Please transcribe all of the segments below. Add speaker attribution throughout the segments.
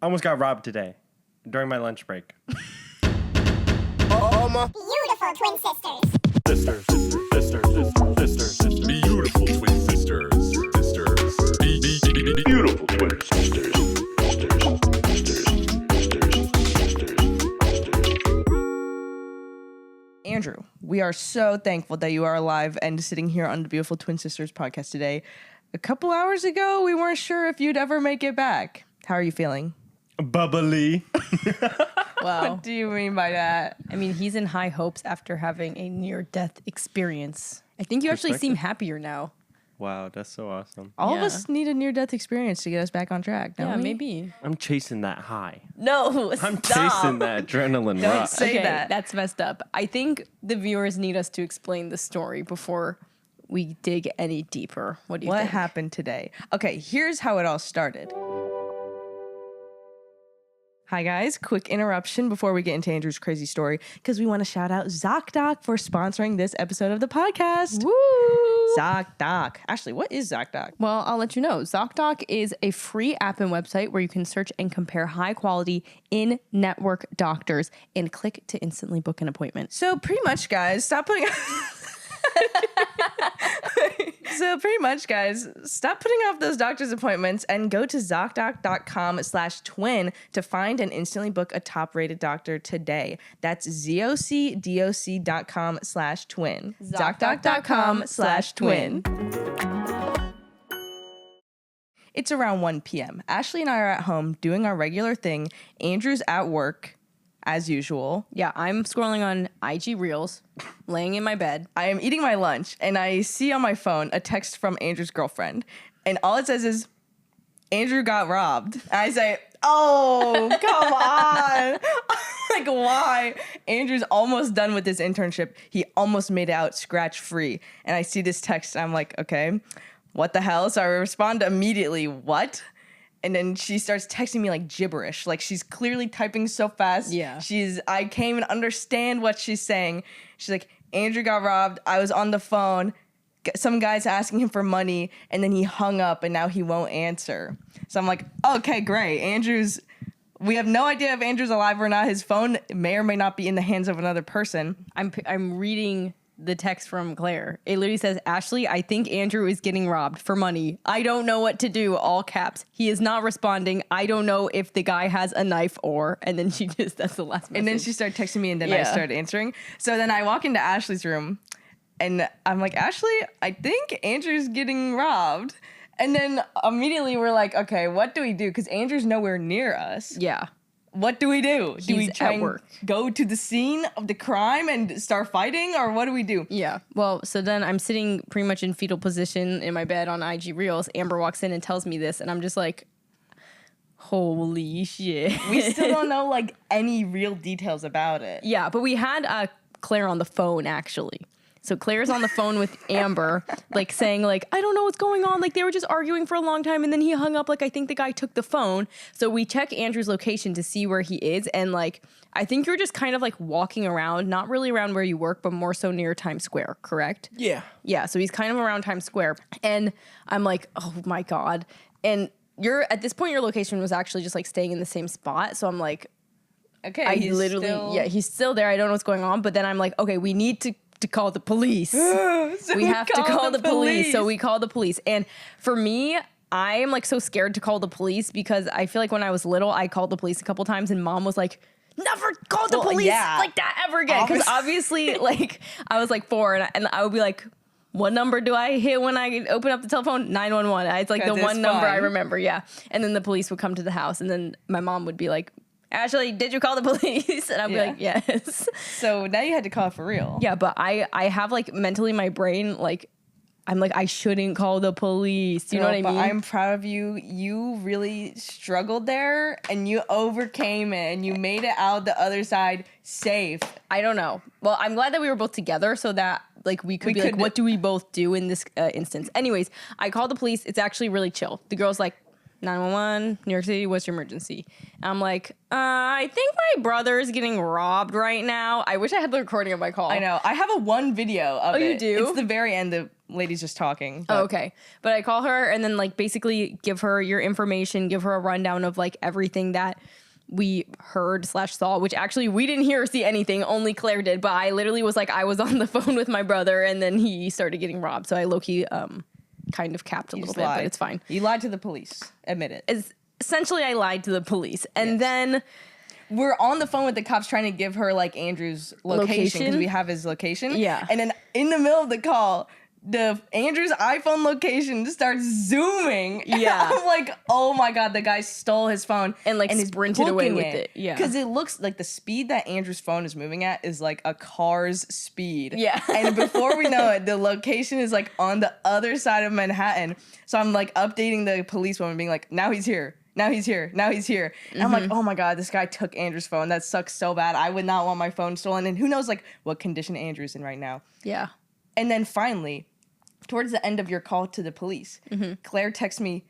Speaker 1: I almost got robbed today during my lunch break.
Speaker 2: Oh, my beautiful twin sisters.
Speaker 3: Sisters. Beautiful twin sisters. Beautiful twin sisters.
Speaker 4: Andrew, we are so thankful that you are alive and sitting here on the Beautiful Twin Sisters podcast today. A couple hours ago, we weren't sure if you'd ever make it back. How are you feeling?
Speaker 1: Bubbly.
Speaker 5: Wow.
Speaker 4: What do you mean by that?
Speaker 5: I mean, he's in high hopes after having a near-death experience. I think you actually seem happier now.
Speaker 1: Wow, that's so awesome.
Speaker 4: All of us need a near-death experience to get us back on track, don't we?
Speaker 5: Maybe.
Speaker 1: I'm chasing that high.
Speaker 5: No,
Speaker 1: I'm
Speaker 5: stop.
Speaker 1: chasing that adrenaline
Speaker 4: Don't
Speaker 1: rush.
Speaker 4: say that.
Speaker 5: That's messed up. I think the viewers need us to explain the story before we dig any deeper. What do you
Speaker 4: What
Speaker 5: think?
Speaker 4: happened today? Okay, here's how it all started. Hi guys, quick interruption before we get into Andrew's crazy story because we want to shout out ZocDoc for sponsoring this episode of the podcast.
Speaker 5: Woo!
Speaker 4: ZocDoc. Ashley, what is ZocDoc?
Speaker 5: Well, I'll let you know. ZocDoc is a free app and website where you can search and compare high-quality in-network doctors and click to instantly book an appointment.
Speaker 4: So pretty much, guys, stop putting off those doctor's appointments and go to zocdoc.com/twin to find and instantly book a top-rated doctor today. That's zocdoc.com/twin. zocdoc.com/twin. It's around 1 p.m. Ashley and I are at home doing our regular thing. Andrew's at work, as usual.
Speaker 5: Yeah, I'm scrolling on IG Reels, laying in my bed.
Speaker 4: I am eating my lunch, and I see on my phone a text from Andrew's girlfriend. And all it says is, Andrew got robbed. And I say, oh, come on. Like, why? Andrew's almost done with his internship. He almost made it out scratch-free. And I see this text, and I'm like, okay, what the hell? So I respond immediately, what? And then she starts texting me like gibberish. Like she's clearly typing so fast.
Speaker 5: Yeah.
Speaker 4: I can't even understand what she's saying. She's like, Andrew got robbed. I was on the phone. Some guy's asking him for money. And then he hung up and now he won't answer. So I'm like, okay, great. We have no idea if Andrew's alive or not. His phone may or may not be in the hands of another person.
Speaker 5: I'm reading the text from Claire. It literally says, Ashley, I think Andrew is getting robbed for money. I don't know what to do. All caps. He is not responding. I don't know if the guy has a knife and then that's the last message.
Speaker 4: And then she started texting me and then I started answering. So then I walk into Ashley's room and I'm like, Ashley, I think Andrew's getting robbed. And then immediately we're like, okay, what do we do? Because Andrew's nowhere near us.
Speaker 5: Yeah.
Speaker 4: What do we do? Do we
Speaker 5: He's
Speaker 4: try
Speaker 5: at
Speaker 4: and
Speaker 5: work.
Speaker 4: go to the scene of the crime and start fighting? Or what do we do?
Speaker 5: Yeah. Well, so then I'm sitting pretty much in fetal position in my bed on IG Reels. Amber walks in and tells me this, and I'm just like, holy shit.
Speaker 4: We still don't know like any real details about it.
Speaker 5: Yeah, but we had Claire on the phone, actually. So Claire's on the phone with Amber, like saying like, I don't know what's going on. Like they were just arguing for a long time and then he hung up. Like I think the guy took the phone. So we check Andrew's location to see where he is. And like, I think you're just kind of like walking around, not really around where you work, but more so near Times Square, correct?
Speaker 1: Yeah.
Speaker 5: Yeah, so he's kind of around Times Square. And I'm like, oh my God. And at this point, your location was actually just like staying in the same spot. So I'm like,
Speaker 4: Okay.
Speaker 5: he's still there. I don't know what's going on. But then I'm like, okay, we need to call the police. We have to call the police. So we call the police. And for me, I am like so scared to call the police because I feel like when I was little, I called the police a couple times and mom was like, never call the police like that ever again. Because obviously like I was like 4 and I would be like, what number do I hit when I open up the telephone? 911. It's like the one number I remember. Yeah. And then the police would come to the house and then my mom would be like, Ashley, did you call the police? And I'd be like, yes.
Speaker 4: So now you had to call it for real.
Speaker 5: Yeah, but I have like mentally my brain, like, I'm like, I shouldn't call the police. You know what I mean?
Speaker 4: But I'm proud of you. You really struggled there and you overcame it and you made it out the other side safe.
Speaker 5: I don't know. Well, I'm glad that we were both together so that like we could be like, what do we both do in this instance? Anyways, I called the police. It's actually really chill. The girl's like, 911, New York City, what's your emergency? I'm like, I think my brother is getting robbed right now. I wish I had the recording of my call.
Speaker 4: I know. I have one video of it.
Speaker 5: you do?
Speaker 4: It's the very end. The lady's just talking.
Speaker 5: Oh, okay. But I call her and then like basically give her your information, give her a rundown of like everything that we heard / saw, which actually we didn't hear or see anything, only Claire did. But I literally was like, I was on the phone with my brother and then he started getting robbed. So I low-key kind of capped a little bit, but it's fine.
Speaker 4: You lied to the police. Admit it.
Speaker 5: Essentially, I lied to the police. And then
Speaker 4: we're on the phone with the cops trying to give her like Andrew's location because we have his location.
Speaker 5: Yeah.
Speaker 4: And then in the middle of the call, Andrew's iPhone location starts zooming.
Speaker 5: Yeah.
Speaker 4: I'm like, oh my God, the guy stole his phone
Speaker 5: and like
Speaker 4: is
Speaker 5: sprinted away
Speaker 4: booking
Speaker 5: with it. Yeah.
Speaker 4: Because it looks like the speed that Andrew's phone is moving at is like a car's speed.
Speaker 5: Yeah.
Speaker 4: And before we know it, the location is like on the other side of Manhattan. So I'm like updating the police woman being like, now he's here. Now he's here. Now he's here. And I'm like, oh my God, this guy took Andrew's phone. That sucks so bad. I would not want my phone stolen. And who knows like what condition Andrew's in right now.
Speaker 5: Yeah.
Speaker 4: And then finally, towards the end of your call to the police, Claire texts me,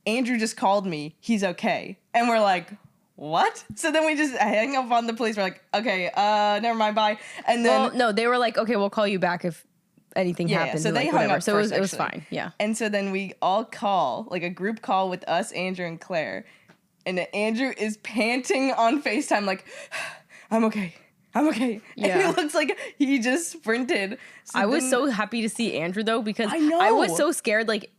Speaker 4: Andrew just called me. He's okay. And we're like, what? So then we just hang up on the police. We're like, okay, never mind, bye. And then
Speaker 5: Well, no, they were like, okay, we'll call you back if anything happens.
Speaker 4: so
Speaker 5: and,
Speaker 4: they
Speaker 5: like,
Speaker 4: hung
Speaker 5: whatever.
Speaker 4: up
Speaker 5: So
Speaker 4: first,
Speaker 5: it was
Speaker 4: actually.
Speaker 5: fine. Yeah.
Speaker 4: And so then we all call, like a group call with us, Andrew and Claire. And then Andrew is panting on FaceTime like, I'm okay. I'm okay.
Speaker 5: Yeah.
Speaker 4: And it looks like he just sprinted. So
Speaker 5: I was
Speaker 4: then-
Speaker 5: so happy to see Andrew though because
Speaker 4: I know.
Speaker 5: I was so scared. Like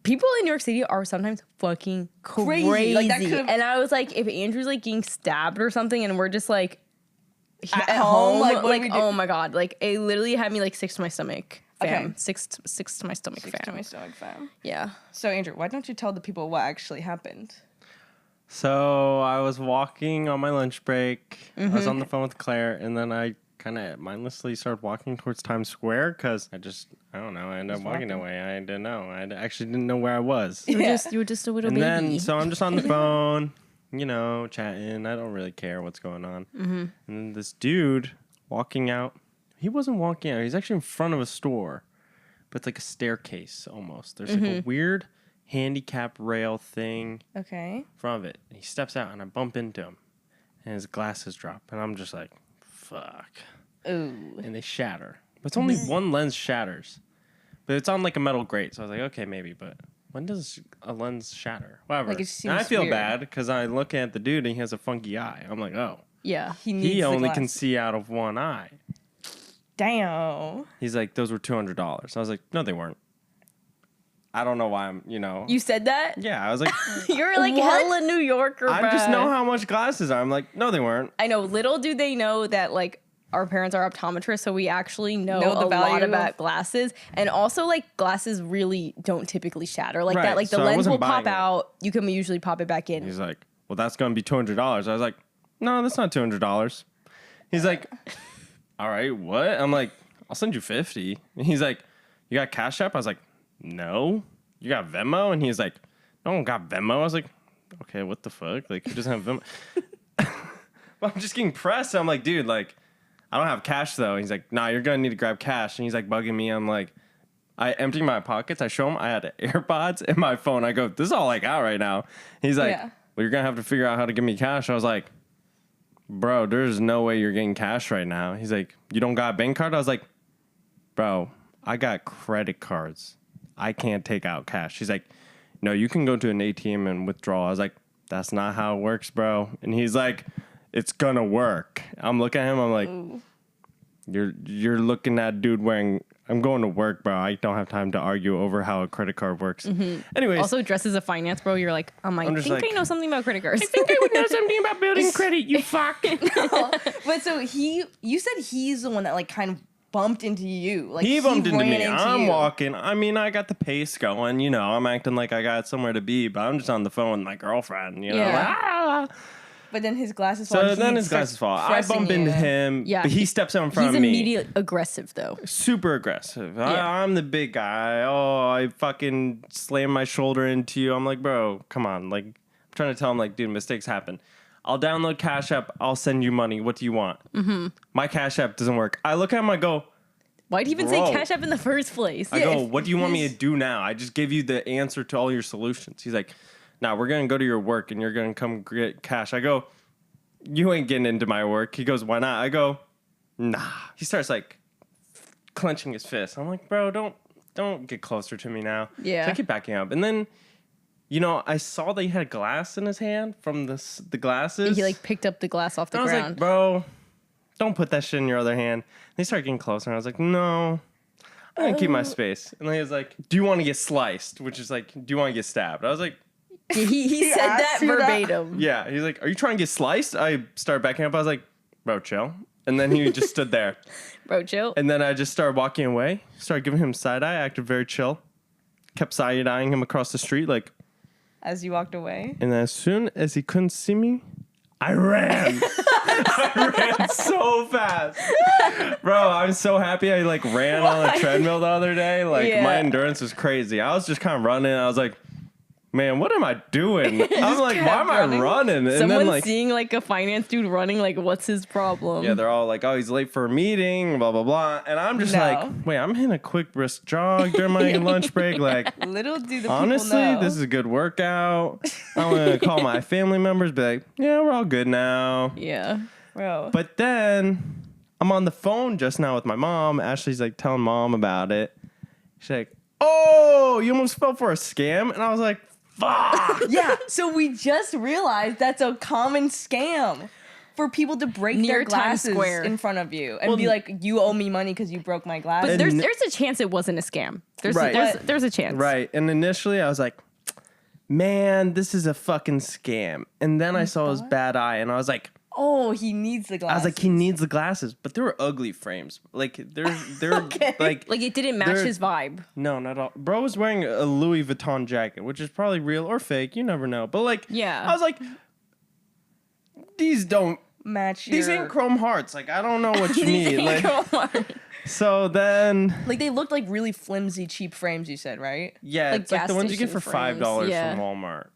Speaker 5: people in New York City are sometimes fucking crazy.
Speaker 4: Like, that could've-
Speaker 5: And I was like, if Andrew's like getting stabbed or something, and we're just like
Speaker 4: At home, like, what do we do?
Speaker 5: oh my God, like it literally had me like sick to my stomach. Fam.
Speaker 4: Okay.
Speaker 5: Six to my stomach,
Speaker 4: Sticks to
Speaker 5: fam.
Speaker 4: my stomach, fam.
Speaker 5: Yeah.
Speaker 4: So Andrew, why don't you tell the people what actually happened?
Speaker 1: So I was walking on my lunch break. I was on the phone with Claire, and then I kind of mindlessly started walking towards Times Square because I don't know. I ended up walking that way. I didn't know. I actually didn't know where I was.
Speaker 5: You were just a little
Speaker 1: And
Speaker 5: baby.
Speaker 1: then, so I'm just on the phone, chatting. I don't really care what's going on. And then this dude walking out, he wasn't walking out. He's actually in front of a store, but it's like a staircase almost. There's like a weird handicap rail thing
Speaker 4: Okay.
Speaker 1: in front of it. And he steps out, and I bump into him, and his glasses drop, and I'm just like, fuck.
Speaker 4: Ooh.
Speaker 1: And they shatter. But it's only one lens shatters. But it's on like a metal grate, so I was like, okay, maybe, but when does a lens shatter? Whatever.
Speaker 4: Like, it
Speaker 1: and I
Speaker 4: seems
Speaker 1: feel
Speaker 4: weird.
Speaker 1: bad because I look at the dude and he has a funky eye. I'm like, oh,
Speaker 5: yeah.
Speaker 4: He needs
Speaker 1: he
Speaker 4: the
Speaker 1: only can
Speaker 4: glass.
Speaker 1: see out of one eye.
Speaker 4: Damn.
Speaker 1: He's like, those were $200. I was like, no, they weren't. I don't know why
Speaker 5: You said that?
Speaker 1: Yeah, I was like,
Speaker 5: You're like
Speaker 4: What?
Speaker 5: hella New Yorker,
Speaker 1: I just know how much glasses are. I'm like, no, they weren't.
Speaker 5: I know. Little do they know that like our parents are optometrists, so we actually know
Speaker 4: Know the
Speaker 5: a
Speaker 4: value
Speaker 5: lot
Speaker 4: of-
Speaker 5: about glasses. And also, like glasses really don't typically shatter like
Speaker 1: Right,
Speaker 5: that. Like the
Speaker 1: so I
Speaker 5: lens
Speaker 1: wasn't
Speaker 5: will pop
Speaker 1: buying it.
Speaker 5: out. You can usually pop it back in.
Speaker 1: He's like, well, that's going to be $200. I was like, no, that's not $200. He's like, all right, what? I'm like, I'll send you 50. And he's like, you got Cash App? I was like, no. You got Venmo? And he's like, no one got Venmo. I was like, okay, what the fuck? Like, who doesn't have Venmo? But I'm just getting pressed. I'm like, dude, like, I don't have cash though. He's like, nah, you're going to need to grab cash. And he's like bugging me. I'm like, I empty my pockets. I show him I had AirPods and my phone. I go, this is all I got right now. He's like,
Speaker 4: Yeah.
Speaker 1: well, you're going to have to figure out how to give me cash. I was like, bro, there's no way you're getting cash right now. He's like, you don't got a bank card? I was like, bro, I got credit cards. I can't take out cash. He's like, no, you can go to an ATM and withdraw. I was like, that's not how it works, bro. And he's like, it's gonna work. I'm looking at him. I'm like, you're looking at dude wearing. I'm going to work, bro. I don't have time to argue over how a credit card works. Anyways,
Speaker 5: Also, dressed as a finance bro, you're like, I
Speaker 1: I'm just
Speaker 5: think
Speaker 1: like-
Speaker 5: I know something about credit cards.
Speaker 1: I would know something about building credit. You fuck.
Speaker 4: But so you said he's the one that like kind of bumped into you. Like
Speaker 1: He bumped into
Speaker 4: ran
Speaker 1: me. I'm
Speaker 4: you.
Speaker 1: walking. I mean, I got the pace going. I'm acting like I got somewhere to be, but I'm just on the phone with my girlfriend.
Speaker 5: Yeah.
Speaker 1: Like, ah.
Speaker 4: But then his glasses fall.
Speaker 1: So
Speaker 4: and
Speaker 1: then
Speaker 4: he
Speaker 1: his glasses
Speaker 4: starts
Speaker 1: fall. I
Speaker 4: pressing
Speaker 1: bump
Speaker 4: you.
Speaker 1: into him,
Speaker 5: Yeah.
Speaker 1: but he steps out in front
Speaker 5: He's
Speaker 1: of me.
Speaker 5: immediately aggressive though.
Speaker 1: Super aggressive.
Speaker 5: Yeah.
Speaker 1: I'm the big guy. Oh, I fucking slam my shoulder into you. I'm like, bro, come on. Like, I'm trying to tell him, like, dude, mistakes happen. I'll download Cash App. I'll send you money. What do you want? My Cash App doesn't work. I look at him. I go,
Speaker 5: Why'd you even
Speaker 1: Bro.
Speaker 5: say Cash App in the first place?
Speaker 1: I
Speaker 4: Yeah,
Speaker 1: go,
Speaker 4: if
Speaker 1: what do you want me to do now? I just gave you the answer to all your solutions. He's like, nah, we're going to go to your work and you're going to come get cash. I go, you ain't getting into my work. He goes, why not? I go, nah. He starts like clenching his fist. I'm like, bro, don't get closer to me now.
Speaker 5: Yeah.
Speaker 1: So I keep backing up. And then, you know, I saw that he had glass in his hand from the glasses.
Speaker 5: He like picked up the glass off the
Speaker 1: I was like,
Speaker 5: ground.
Speaker 1: bro, don't put that shit in your other hand. And he started getting closer. And I was like, no, I'm going to keep my space. And then he was like, do you want to get sliced? Which is like, do you want to get stabbed? I was like,
Speaker 5: he said that
Speaker 4: asked you that?
Speaker 5: verbatim.
Speaker 1: yeah. He's like, are you trying to get sliced? I started backing up. I was like, bro, chill. And then he just stood there.
Speaker 5: Bro, chill.
Speaker 1: And then I just started walking away. Started giving him side eye. Acted very chill. Kept side eyeing him across the street. Like,
Speaker 4: As you walked away.
Speaker 1: and as soon as he couldn't see me, I ran. I ran so fast. Bro, I'm so happy I like ran on a treadmill the other day. Like
Speaker 5: Yeah.
Speaker 1: my endurance was crazy. I was just kind of running. I was like, man, what am I doing? I'm like, why am I running? And
Speaker 5: Someone
Speaker 1: then like,
Speaker 5: seeing like a finance dude running, like, what's his problem?
Speaker 1: yeah, they're all like, oh, he's late for a meeting, blah, blah, blah. And I'm just
Speaker 4: No.
Speaker 1: like, wait, I'm hitting a quick brisk jog during my lunch break. Like,
Speaker 4: Little do the
Speaker 1: honestly,
Speaker 4: people know.
Speaker 1: this is a good workout. I'm going to call my family members, be like, yeah, we're all good now.
Speaker 5: Yeah.
Speaker 4: Bro.
Speaker 1: But then I'm on the phone just now with my mom. Ashley's like telling mom about it. She's like, oh, you almost fell for a scam? And I was like, fuck.
Speaker 4: Yeah, so we just realized that's a common scam for people to break
Speaker 5: Near
Speaker 4: their
Speaker 5: Times
Speaker 4: glasses
Speaker 5: Square.
Speaker 4: in front of you and
Speaker 1: Well,
Speaker 4: be like, you owe me money because you broke my glasses.
Speaker 5: But
Speaker 1: And-
Speaker 5: there's a chance it wasn't a scam.
Speaker 1: Right.
Speaker 5: There's a chance.
Speaker 1: Right. And initially I was like, man, this is a fucking scam. And then I saw his bad eye and I was like,
Speaker 4: Oh, he needs the glasses.
Speaker 1: I was like, he needs the glasses. But they were ugly frames. Like, they're
Speaker 4: Okay.
Speaker 1: like,
Speaker 5: Like, it didn't match
Speaker 1: They're-
Speaker 5: his vibe.
Speaker 1: no, not at all. Bro was wearing a Louis Vuitton jacket, which is probably real or fake. You never know. But like,
Speaker 5: Yeah.
Speaker 1: I was like, these don't.
Speaker 4: match
Speaker 1: These
Speaker 4: your...
Speaker 1: ain't chrome hearts. Like, I don't know what you
Speaker 5: These
Speaker 1: need.
Speaker 5: ain't
Speaker 1: Like,
Speaker 5: Walmart.
Speaker 1: so then,
Speaker 4: Like, they looked like really flimsy, cheap frames, you said, right?
Speaker 1: yeah,
Speaker 5: Like
Speaker 1: it's like the
Speaker 5: gas
Speaker 1: ones you get for
Speaker 5: station
Speaker 1: $5
Speaker 5: frames, yeah.
Speaker 1: from Walmart.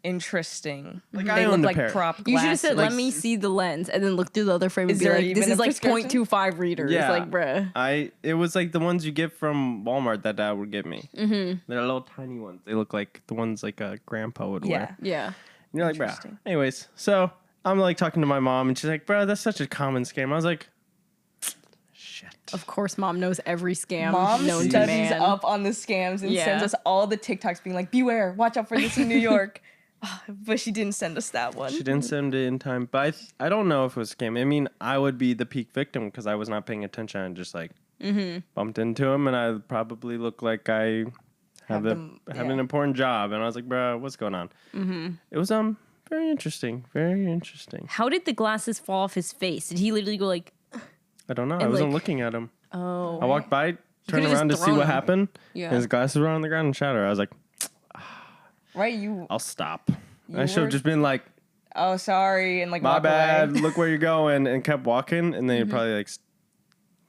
Speaker 4: Interesting.
Speaker 1: Like,
Speaker 4: They
Speaker 1: I
Speaker 4: look
Speaker 1: owned a
Speaker 4: like
Speaker 1: pair.
Speaker 4: prop
Speaker 5: You should have
Speaker 4: glasses.
Speaker 5: said,
Speaker 1: Like,
Speaker 5: let me see the lens, and then look through the other frame
Speaker 4: Is
Speaker 5: and be
Speaker 4: there
Speaker 5: like,
Speaker 4: even
Speaker 5: this
Speaker 4: a
Speaker 5: is like
Speaker 4: prescription?
Speaker 5: 0.25 readers.
Speaker 1: Yeah.
Speaker 5: Like, bruh.
Speaker 1: It was like the ones you get from Walmart that Dad would get me. Mm-hmm. They're little tiny ones. They look like the ones like a grandpa would
Speaker 4: Yeah.
Speaker 1: wear.
Speaker 5: Yeah.
Speaker 1: And you're like, bro.
Speaker 4: Interesting.
Speaker 1: Anyways, so I'm like talking to my mom, and she's like, bro, that's such a common scam. I was like, shit.
Speaker 5: Of course, mom knows every scam
Speaker 4: Mom
Speaker 5: known to
Speaker 4: studies
Speaker 5: man.
Speaker 4: up on the scams and
Speaker 5: Yeah.
Speaker 4: sends us all the TikToks being like, beware, watch out for this in New York. But she didn't send us that one.
Speaker 1: She didn't send it in time, but I don't know if it was a scam. I mean, I would be the peak victim because I was not paying attention and just like bumped into him, and I probably look like I have an important job, and I was like, bro, what's going on? It was very interesting, very interesting.
Speaker 5: How did the glasses fall off his face? Did he literally go like,
Speaker 1: I don't know. I
Speaker 5: And,
Speaker 1: wasn't
Speaker 5: like-
Speaker 1: looking at him.
Speaker 5: oh.
Speaker 1: I walked by, turned
Speaker 5: could've just
Speaker 1: around to see
Speaker 5: thrown
Speaker 1: what
Speaker 5: him.
Speaker 1: happened.
Speaker 5: Yeah.
Speaker 1: And his glasses were on the ground and shattered. I was like,
Speaker 4: Right? You,
Speaker 1: I'll stop. I should
Speaker 4: were-
Speaker 1: have just been like,
Speaker 4: oh, sorry. And like,
Speaker 1: my
Speaker 4: walk
Speaker 1: bad.
Speaker 4: away.
Speaker 1: Look where you're going, and kept walking. And then you probably like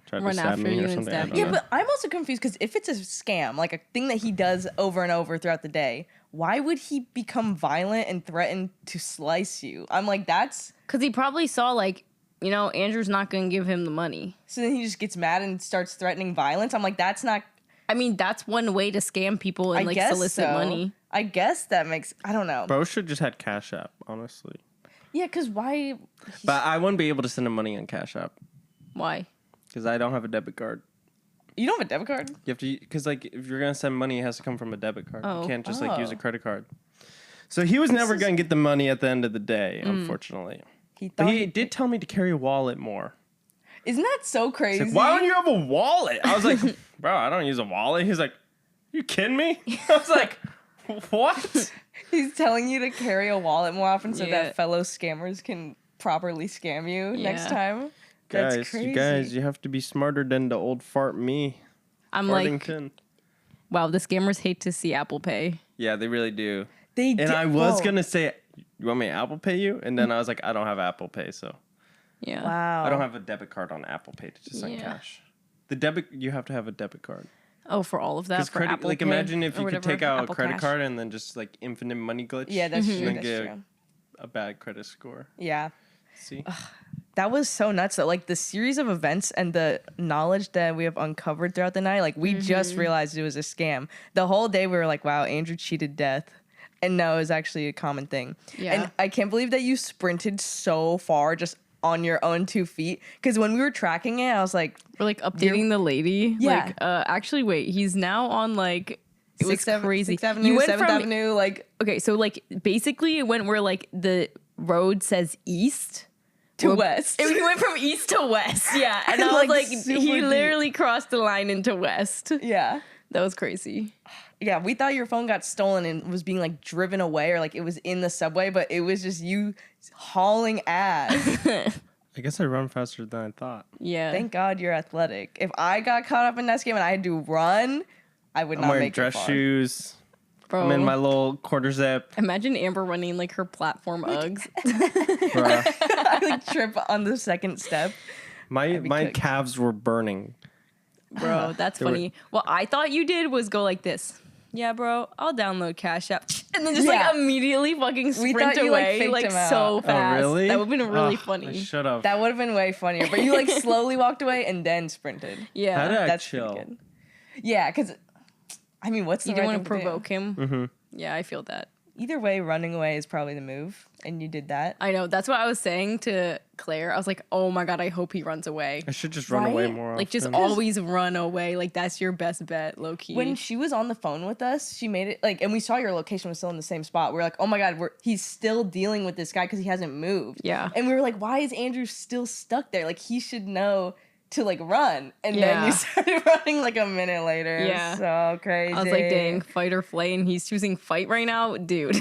Speaker 1: tried to
Speaker 5: Run
Speaker 1: stab
Speaker 5: after
Speaker 1: me
Speaker 5: you
Speaker 1: or
Speaker 5: and
Speaker 1: something. I
Speaker 5: stab
Speaker 1: don't
Speaker 5: you.
Speaker 4: Yeah,
Speaker 1: know.
Speaker 4: but I'm also confused because if it's a scam, like a thing that he does over and over throughout the day, why would he become violent and threaten to slice you? I'm like, that's...
Speaker 5: Because he probably saw, like, you know, Andrew's not going to give him the money.
Speaker 4: So then he just gets mad and starts threatening violence. I'm like, that's not...
Speaker 5: I mean, that's one way to scam people and,
Speaker 4: I
Speaker 5: like,
Speaker 4: guess
Speaker 5: solicit
Speaker 4: so.
Speaker 5: money.
Speaker 4: I guess that makes... I don't know.
Speaker 1: Bro should just had Cash App, honestly.
Speaker 4: Yeah, because why...
Speaker 1: But I wouldn't be able to send him money on Cash App
Speaker 5: Why?
Speaker 1: because I don't have a debit card.
Speaker 4: You don't have a debit card?
Speaker 1: You have to, because like if you're gonna send money, it has to come from a debit card.
Speaker 5: Oh.
Speaker 1: You can't just like use a
Speaker 4: Oh.
Speaker 1: credit card. So he was never gonna get the money at the end of the day, unfortunately.
Speaker 4: He
Speaker 1: But
Speaker 4: thought...
Speaker 1: he did tell me to carry a wallet more.
Speaker 4: Isn't that so crazy?
Speaker 1: He's like, why don't you have a wallet? I was like, bro, I don't use a wallet. He's like, you kidding me? I was like, what?
Speaker 4: He's telling you to carry a wallet more often so
Speaker 5: Yeah.
Speaker 4: that fellow scammers can properly scam you next
Speaker 5: Yeah.
Speaker 4: time. That's
Speaker 1: Guys,
Speaker 4: crazy.
Speaker 1: you guys, you have to be smarter than the old fart me.
Speaker 5: I'm like,
Speaker 1: Fartington.
Speaker 5: wow, the scammers hate to see Apple Pay.
Speaker 1: Yeah, they really do.
Speaker 4: They
Speaker 1: And
Speaker 4: did-
Speaker 1: I was
Speaker 4: Whoa.
Speaker 1: gonna say, you want me to Apple Pay you? And then I was like, I don't have Apple Pay, so
Speaker 5: Yeah.
Speaker 4: Wow.
Speaker 1: I don't have a debit card on Apple Pay to just send
Speaker 5: Yeah.
Speaker 1: cash. The debit, you have to have a debit card.
Speaker 5: Oh, for all of that?
Speaker 1: Because
Speaker 5: For
Speaker 1: credit,
Speaker 5: Apple
Speaker 1: like
Speaker 5: Pay
Speaker 1: imagine if
Speaker 5: or
Speaker 1: you could
Speaker 5: whatever,
Speaker 1: take out
Speaker 5: Apple
Speaker 1: a credit
Speaker 5: Cash.
Speaker 1: card and then just like infinite money glitch.
Speaker 4: Yeah, that's true.
Speaker 1: And
Speaker 4: That's
Speaker 1: get
Speaker 4: true.
Speaker 1: a bad credit score.
Speaker 4: Yeah.
Speaker 1: See?
Speaker 4: That was so nuts though. Like the series of events and the knowledge that we have uncovered throughout the night, like we just realized it was a scam. The whole day we were like, wow, Andrew cheated death. And no, it was actually a common thing.
Speaker 5: Yeah.
Speaker 4: And I can't believe that you sprinted so far just on your own 2 feet. Because when we were tracking it, I was like,
Speaker 5: We're like updating the lady.
Speaker 4: Yeah.
Speaker 5: Like, actually, wait, he's now on like it was crazy.
Speaker 4: 6th Avenue,
Speaker 5: You went
Speaker 4: 7th
Speaker 5: from
Speaker 4: Avenue, like
Speaker 5: okay, so like basically it went where like the road says east
Speaker 4: to
Speaker 5: Well,
Speaker 4: west.
Speaker 5: We went from east to west. Yeah, and I was
Speaker 4: Like,
Speaker 5: like,
Speaker 4: super
Speaker 5: he
Speaker 4: deep.
Speaker 5: literally crossed the line into west.
Speaker 4: Yeah.
Speaker 5: That was crazy.
Speaker 4: Yeah, we thought your phone got stolen and was being like driven away or like it was in the subway, but it was just you hauling ass.
Speaker 1: I guess I run faster than I thought.
Speaker 5: Yeah.
Speaker 4: Thank God you're athletic. If I got caught up in that scam and I had to run, I would
Speaker 1: I'm
Speaker 4: not
Speaker 1: wearing
Speaker 4: make
Speaker 1: dress
Speaker 4: it far.
Speaker 1: shoes.
Speaker 5: Bro.
Speaker 1: I'm in my little quarter zip.
Speaker 5: Imagine Amber running like her platform Uggs.
Speaker 1: Bruh.
Speaker 4: I like trip on the second step.
Speaker 1: My
Speaker 4: be
Speaker 1: my
Speaker 4: cooked.
Speaker 1: calves were burning.
Speaker 5: Bro, that's
Speaker 1: They were-
Speaker 5: funny. What I thought you did was go like this. Yeah, bro, I'll download Cash App. And then just
Speaker 4: Yeah.
Speaker 5: like immediately fucking sprint
Speaker 4: thought you, like,
Speaker 5: away
Speaker 4: faked
Speaker 5: like
Speaker 4: him out.
Speaker 5: so
Speaker 4: Oh,
Speaker 5: fast.
Speaker 1: really?
Speaker 5: That would have been really
Speaker 1: I
Speaker 5: funny.
Speaker 1: should have.
Speaker 4: That would have been way funnier. But you like slowly walked away and then sprinted.
Speaker 5: Yeah.
Speaker 1: How did I
Speaker 4: That's
Speaker 1: chill?
Speaker 4: pretty good. Yeah, because I mean, what's the
Speaker 5: You didn't
Speaker 4: right
Speaker 5: want to
Speaker 4: thing do?
Speaker 5: provoke him.
Speaker 1: Mm-hmm.
Speaker 5: Yeah, I feel that.
Speaker 4: Either way, running away is probably the move, and you did that.
Speaker 5: I know. That's what I was saying to Claire. I was like, oh my God, I hope he runs away.
Speaker 1: I should just run away
Speaker 4: Right?
Speaker 1: more.
Speaker 5: Like, just
Speaker 1: often.
Speaker 5: always run away. Like, that's your best bet, low key.
Speaker 4: When she was on the phone with us, she made it like, and we saw your location was still in the same spot. We are like, oh my God, he's still dealing with this guy because he hasn't moved.
Speaker 5: Yeah.
Speaker 4: And we were like, why is Andrew still stuck there? Like, he should know to like run. And then
Speaker 5: Yeah.
Speaker 4: you started running like a minute later. It was
Speaker 5: Yeah.
Speaker 4: so crazy.
Speaker 5: I was like, dang, fight or flight, and he's choosing fight right now, dude.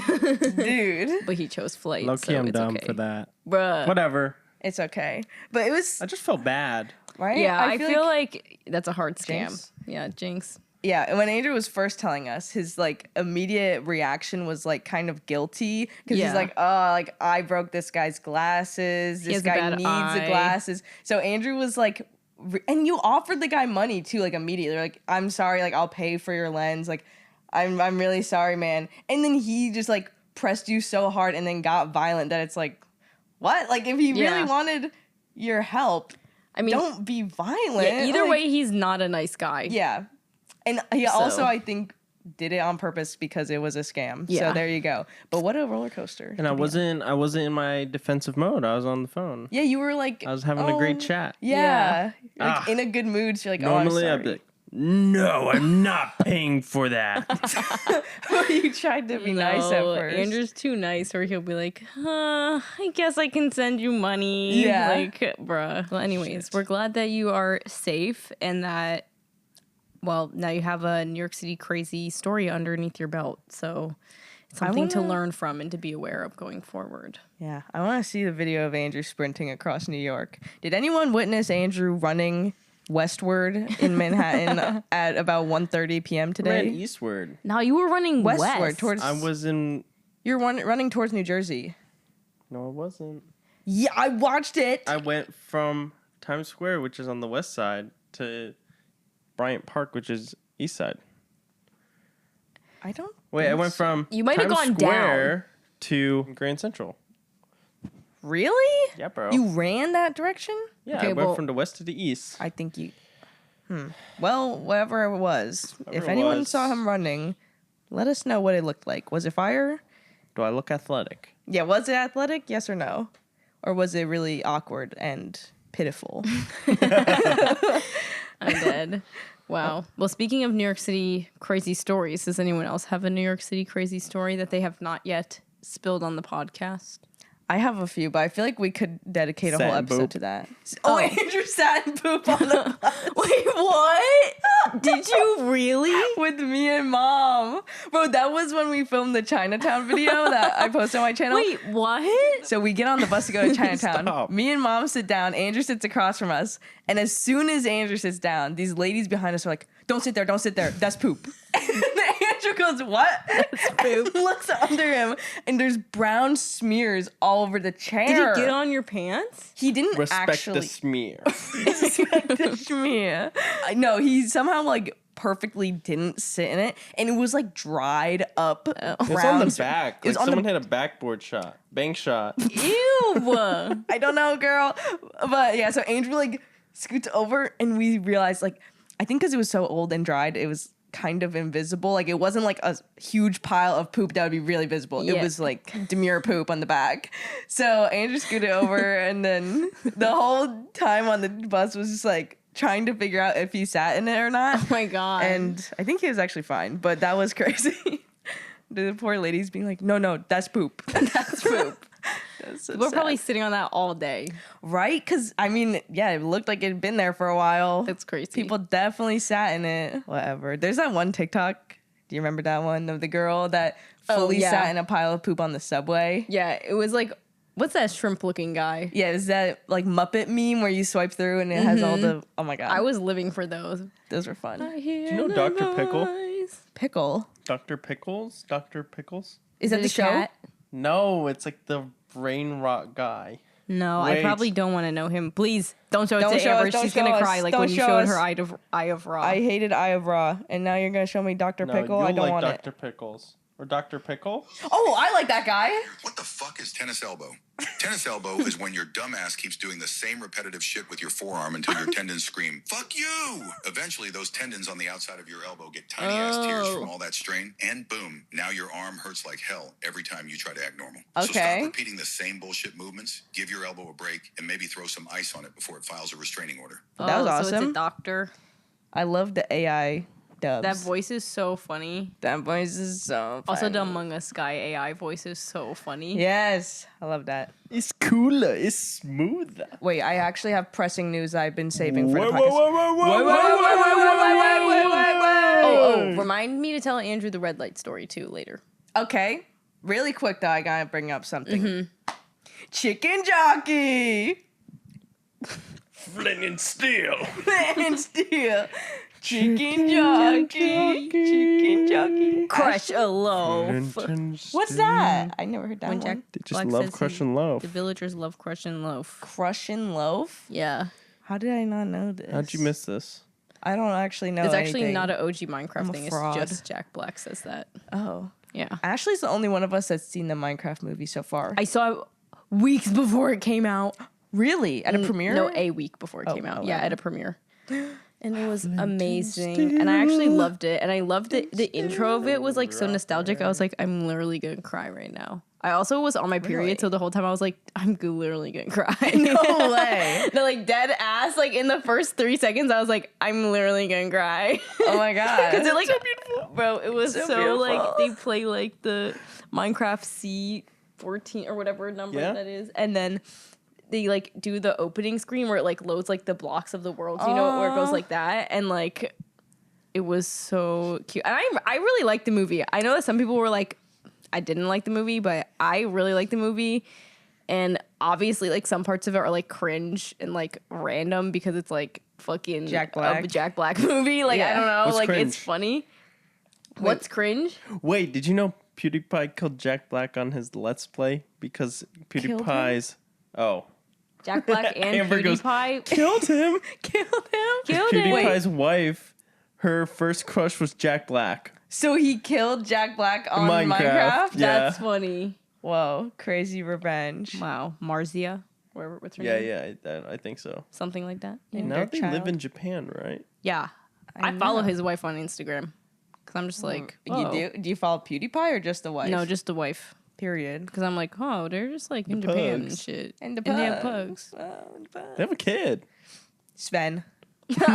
Speaker 4: dude,
Speaker 5: But he chose flight.
Speaker 1: Low key,
Speaker 5: so
Speaker 1: I'm
Speaker 5: it's
Speaker 1: dumb
Speaker 5: okay.
Speaker 1: for that.
Speaker 5: Bruh.
Speaker 1: Whatever.
Speaker 4: it's okay. But it was
Speaker 1: I just felt bad.
Speaker 4: right.
Speaker 5: Yeah, I feel like that's a hard scam.
Speaker 4: Jinx?
Speaker 5: Yeah, Jinx.
Speaker 4: Yeah, and when Andrew was first telling us, his like immediate reaction was like kind of guilty because
Speaker 5: Yeah.
Speaker 4: he's like, "Oh, like I broke this guy's glasses. This
Speaker 5: has a
Speaker 4: guy
Speaker 5: bad
Speaker 4: needs
Speaker 5: eye."
Speaker 4: the glasses." So Andrew was like, and you offered the guy money too, like immediately. Like, "I'm sorry, like I'll pay for your lens. Like, I'm really sorry, man." And then he just like pressed you so hard and then got violent that it's like, what? Like if he
Speaker 5: Yeah.
Speaker 4: really wanted your help,
Speaker 5: I mean,
Speaker 4: don't be violent.
Speaker 5: yeah, either
Speaker 4: Like,
Speaker 5: way, he's not a nice guy.
Speaker 4: yeah. And he
Speaker 5: So-
Speaker 4: also, I think, did it on purpose because it was a scam.
Speaker 5: Yeah.
Speaker 4: So there you go. But what a roller coaster.
Speaker 1: And I wasn't in my defensive mode. I was on the phone.
Speaker 4: Yeah, you were like.
Speaker 1: I was having a great chat.
Speaker 4: Yeah. You're, like
Speaker 1: Ah.
Speaker 4: in a good mood. So you're like,
Speaker 1: Normally
Speaker 4: oh,
Speaker 1: I'd be like, no, I'm not paying for that.
Speaker 4: like, you tried to be nice at
Speaker 5: No,
Speaker 4: first.
Speaker 5: Andrew's too nice, or he'll be like, I guess I can send you money.
Speaker 4: Yeah.
Speaker 5: Like, bruh. Well, anyways, we're glad that you are safe and that, well, now you have a New York City crazy story underneath your belt. So it's something to
Speaker 4: wanna-
Speaker 5: learn from and to be aware of going forward.
Speaker 4: Yeah, I want to see the video of Andrew sprinting across New York. Did anyone witness Andrew running westward in Manhattan at about 1:30 p.m.
Speaker 1: Ran
Speaker 4: today?
Speaker 1: eastward.
Speaker 5: No, you were running
Speaker 4: Westward
Speaker 5: west.
Speaker 4: towards.
Speaker 1: I was in.
Speaker 4: You're running towards New Jersey.
Speaker 1: No, I wasn't.
Speaker 4: Yeah, I watched it.
Speaker 1: I went from Times Square, which is on the west side, to Bryant Park, which is east side.
Speaker 4: I don't.
Speaker 1: Wait, I went from
Speaker 5: You might have
Speaker 1: Times
Speaker 5: gone
Speaker 1: Square to Grand Central.
Speaker 4: Really?
Speaker 1: Yeah, bro.
Speaker 4: You ran that direction?
Speaker 1: yeah,
Speaker 5: Okay,
Speaker 1: I went
Speaker 5: well-
Speaker 1: from the west to the east.
Speaker 4: I think you. Well, whatever it was.
Speaker 1: Whatever
Speaker 4: if
Speaker 1: it
Speaker 4: anyone
Speaker 1: was.
Speaker 4: saw him running, let us know what it looked like. Was it fire?
Speaker 1: Do I look athletic?
Speaker 4: Yeah, was it athletic? Yes or no? Or was it really awkward and pitiful?
Speaker 5: I'm dead. Wow. Well, speaking of New York City crazy stories, does anyone else have a New York City crazy story that they have not yet spilled on the podcast?
Speaker 4: I have a few, but I feel like we could dedicate a
Speaker 1: Sat
Speaker 4: whole
Speaker 1: and
Speaker 4: episode
Speaker 1: poop.
Speaker 4: to that. Oh, Andrew sat and poop on the
Speaker 5: Wait, what? Did you really?
Speaker 4: with me and mom. Bro, that was when we filmed the Chinatown video that I posted on my channel.
Speaker 5: Wait, what?
Speaker 4: So we get on the bus to go to Chinatown.
Speaker 1: Stop.
Speaker 4: Me and mom sit down. Andrew sits across from us. And as soon as Andrew sits down, these ladies behind us are like, don't sit there, don't sit there. That's poop. And Andrew goes, what? That's poop. And looks under him, and there's brown smears all over the chair.
Speaker 5: Did it get on your pants?
Speaker 4: He didn't
Speaker 1: Respect
Speaker 4: actually
Speaker 1: the smear.
Speaker 4: respect the smear. No, he somehow like perfectly didn't sit in it, and it was like dried up.
Speaker 1: It was on
Speaker 4: brown
Speaker 1: the
Speaker 4: smear.
Speaker 1: back.
Speaker 4: It was
Speaker 1: Like
Speaker 4: on the
Speaker 1: someone had a backboard shot. Bank shot.
Speaker 5: Ew.
Speaker 4: I don't know, girl. But yeah, so Andrew like scoots over and we realized like I think because it was so old and dried, it was kind of invisible. Like it wasn't like a huge pile of poop that would be really visible. It
Speaker 5: Yeah.
Speaker 4: was like demure poop on the back. So Andrew scooted over, and then the whole time on the bus was just like trying to figure out if he sat in it or not.
Speaker 5: Oh my God.
Speaker 4: And I think he was actually fine, but that was crazy. The poor lady's being like, no, that's poop. That's poop. That's so
Speaker 5: We're
Speaker 4: sad.
Speaker 5: probably sitting on that all day.
Speaker 4: Right? Because, I mean, yeah, it looked like it had been there for a while.
Speaker 5: That's crazy.
Speaker 4: People definitely sat in it. Whatever. There's that one TikTok. Do you remember that one of the girl that fully
Speaker 5: yeah.
Speaker 4: sat in a pile of poop on the subway?
Speaker 5: Yeah, it was like, what's that shrimp-looking guy?
Speaker 4: Yeah, is that like Muppet meme where you swipe through and it has all the, oh my God.
Speaker 5: I was living for those.
Speaker 4: Those were fun.
Speaker 5: Do you
Speaker 1: know Dr. Pickle?
Speaker 4: Pickle.
Speaker 1: Dr. Pickles? Dr. Pickles?
Speaker 4: Is that the show?
Speaker 1: No, it's like the brain rot guy.
Speaker 5: No,
Speaker 1: Wait.
Speaker 5: I probably don't want to know him. Please don't show it
Speaker 4: Don't
Speaker 5: to
Speaker 4: show
Speaker 5: Amber.
Speaker 4: us, don't
Speaker 5: She's
Speaker 4: show
Speaker 5: gonna
Speaker 4: us,
Speaker 5: cry like
Speaker 4: don't
Speaker 5: when you
Speaker 4: show
Speaker 5: showed
Speaker 4: us.
Speaker 5: her Eye of Ra.
Speaker 4: I hated Eye of Ra, and now you're gonna show me Dr.
Speaker 1: No,
Speaker 4: Pickle.
Speaker 1: you'll
Speaker 4: I don't
Speaker 1: like
Speaker 4: want
Speaker 1: Dr.
Speaker 4: it.
Speaker 1: Pickles. Or Dr. Pickle?
Speaker 4: Oh, I like that guy.
Speaker 6: What the fuck is tennis elbow? Tennis elbow is when your dumbass keeps doing the same repetitive shit with your forearm until your tendons scream, fuck you! Eventually, those tendons on the outside of your elbow get tiny ass tears from all that strain, and boom, now your arm hurts like hell every time you try to act normal. So
Speaker 4: Okay.
Speaker 6: stop repeating the same bullshit movements, give your elbow a break, and maybe throw some ice on it before it files a restraining order.
Speaker 4: That was
Speaker 5: So it's
Speaker 4: awesome.
Speaker 5: a doctor.
Speaker 4: I love the AI dubs.
Speaker 5: That voice is so funny.
Speaker 4: That voice is so funny.
Speaker 5: Also, the Among Us guy AI voice is so funny.
Speaker 4: Yes, I love that.
Speaker 1: It's cooler. It's smoother.
Speaker 4: Wait, I actually have pressing news I've been saving for the
Speaker 1: Whoa,
Speaker 4: podcast.
Speaker 1: whoa, whoa, whoa, whoa,
Speaker 5: Oh, remind me to tell Andrew the red light story too later.
Speaker 4: Okay, really quick though, I gotta bring up something.
Speaker 5: Mm-hmm.
Speaker 4: Chicken jockey.
Speaker 1: Flinging steel.
Speaker 4: And still. Chicken jockey. Chicken jockey.
Speaker 5: Crush a loaf.
Speaker 4: What's that? I never heard that
Speaker 5: When
Speaker 4: one.
Speaker 5: Jack
Speaker 1: They just
Speaker 5: Black
Speaker 1: love
Speaker 5: says
Speaker 1: crushing loaf.
Speaker 5: The villagers love crushing loaf.
Speaker 4: Crushing loaf?
Speaker 5: Yeah.
Speaker 4: How did I not know this?
Speaker 1: How'd you miss this?
Speaker 4: I don't actually know
Speaker 5: It's actually
Speaker 4: anything.
Speaker 5: not an OG Minecraft
Speaker 4: I'm a
Speaker 5: thing.
Speaker 4: fraud.
Speaker 5: It's just Jack Black says that.
Speaker 4: Oh.
Speaker 5: Yeah.
Speaker 4: Ashley's the only one of us that's seen the Minecraft movie so far.
Speaker 5: I saw it weeks before it came out.
Speaker 4: Really? At a premiere?
Speaker 5: No, a week before it came out.
Speaker 4: oh,
Speaker 5: Yeah,
Speaker 4: wow.
Speaker 5: at a premiere. And it was amazing. And I actually loved it. And I loved it. The intro of it was like so nostalgic. I was like, I'm literally going to cry right now. I also was on my period.
Speaker 4: Really?
Speaker 5: So the whole time I was like, I'm literally going to cry.
Speaker 4: No way.
Speaker 5: No, like dead ass. Like in the first 3 seconds, I was like, I'm literally going to cry.
Speaker 4: Oh my god.
Speaker 5: Because it like, so beautiful. Bro, it was so like,
Speaker 4: beautiful.
Speaker 5: they play like the Minecraft C14 or whatever number
Speaker 1: Yeah.
Speaker 5: that is. And then they like do the opening screen where it like loads like the blocks of the world, you know, where it goes like that. And like, it was so cute. And I really liked the movie. I know that some people were like, I didn't like the movie, but I really liked the movie. And obviously, like some parts of it are like cringe and like random because it's like fucking
Speaker 4: Jack Black.
Speaker 5: a Jack Black movie. Like I
Speaker 4: Yeah.
Speaker 5: don't know,
Speaker 1: What's
Speaker 5: like
Speaker 1: cringe?
Speaker 5: it's funny. What's cringe?
Speaker 1: Wait, did you know PewDiePie killed Jack Black on his Let's Play? Because PewDiePie's... Oh.
Speaker 5: Jack Black and
Speaker 1: Amber goes,
Speaker 5: PewDiePie
Speaker 1: killed him.
Speaker 4: Killed him.
Speaker 5: killed him.
Speaker 1: PewDiePie's wife, her first crush was Jack Black.
Speaker 4: So he killed Jack Black on Minecraft?
Speaker 1: Yeah.
Speaker 5: That's funny.
Speaker 4: Whoa, crazy revenge.
Speaker 5: Wow, Marzia, what's her
Speaker 1: Yeah,
Speaker 5: name?
Speaker 1: yeah, I think so.
Speaker 5: Something like that. Yeah.
Speaker 1: Now
Speaker 4: their
Speaker 1: they live
Speaker 4: child.
Speaker 1: in Japan, right?
Speaker 5: Yeah. I
Speaker 4: know.
Speaker 5: follow his wife on Instagram because I'm just like, oh.
Speaker 4: You do? Do you follow PewDiePie or just the wife?
Speaker 5: No, just the wife.
Speaker 4: period.
Speaker 5: Because I'm like, oh, they're just like in Japan and
Speaker 1: pugs.
Speaker 5: shit.
Speaker 4: And the
Speaker 5: they have pugs.
Speaker 1: They have a kid.
Speaker 4: Sven.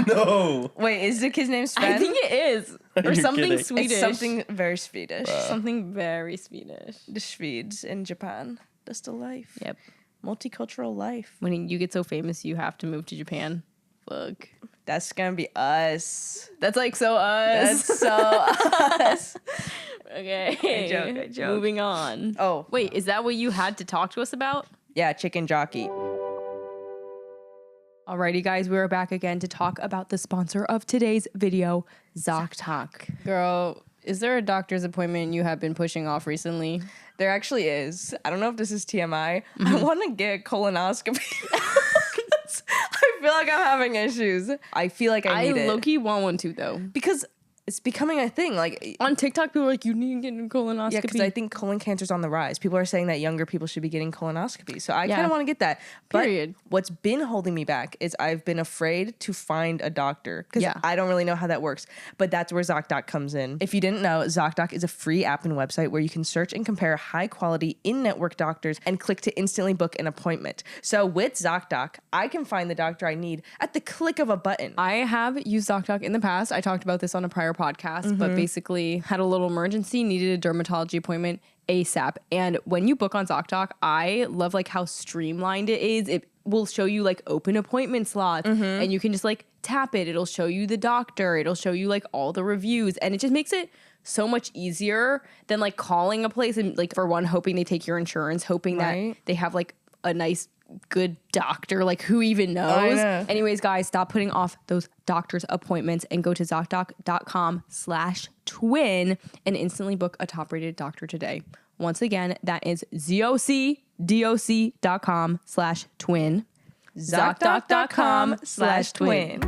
Speaker 1: No.
Speaker 4: Wait, is the kid's name Sven?
Speaker 5: I think it is. Or
Speaker 1: You're
Speaker 5: something
Speaker 1: kidding.
Speaker 5: Swedish.
Speaker 4: It's something very Swedish.
Speaker 5: Something very Swedish.
Speaker 4: The Swedes in Japan. That's the life.
Speaker 5: Yep.
Speaker 4: Multicultural life.
Speaker 5: When you get so famous, you have to move to Japan. Fuck.
Speaker 4: That's gonna be us.
Speaker 5: That's like so us.
Speaker 4: That's so us.
Speaker 5: Okay.
Speaker 4: I joke.
Speaker 5: Moving on.
Speaker 4: Oh,
Speaker 5: Wait, is that what you had to talk to us about?
Speaker 4: yeah, chicken jockey.
Speaker 5: Alrighty, guys, we're back again to talk about the sponsor of today's video, Zocdoc. Girl, is there a doctor's appointment you have been pushing off recently?
Speaker 4: There actually is. I don't know if this is TMI. I want to get a colonoscopy. I feel like I'm having issues. I feel like I need it.
Speaker 5: low-key want one too, though.
Speaker 4: Because it's becoming a thing. Like
Speaker 5: On TikTok, people are like, you need to get a colonoscopy.
Speaker 4: yeah, because I think colon cancer's on the rise. People are saying that younger people should be getting colonoscopies. So I kind of want to get that. But
Speaker 5: Period.
Speaker 4: what's been holding me back is I've been afraid to find a doctor because I don't really know how that works. But that's where ZocDoc comes in. If you didn't know, ZocDoc is a free app and website where you can search and compare high-quality in-network doctors and click to instantly book an appointment. So with ZocDoc, I can find the doctor I need at the click of a button.
Speaker 5: I have used ZocDoc in the past. I talked about this on a prior podcast, but basically had a little emergency, needed a dermatology appointment ASAP. And when you book on ZocDoc, I love like how streamlined it is. It will show you like open appointment slots and you can just like tap it. It'll show you the doctor. It'll show you like all the reviews. And it just makes it so much easier than like calling a place and like for one, hoping they take your insurance, hoping that they have like a nice good doctor, like who even knows? Anyways, guys, stop putting off those doctor's appointments and go to zocdoc.com/twin and instantly book a top-rated doctor today. Once again, that is zocdoc.com/twin.
Speaker 4: zocdoc.com/twin.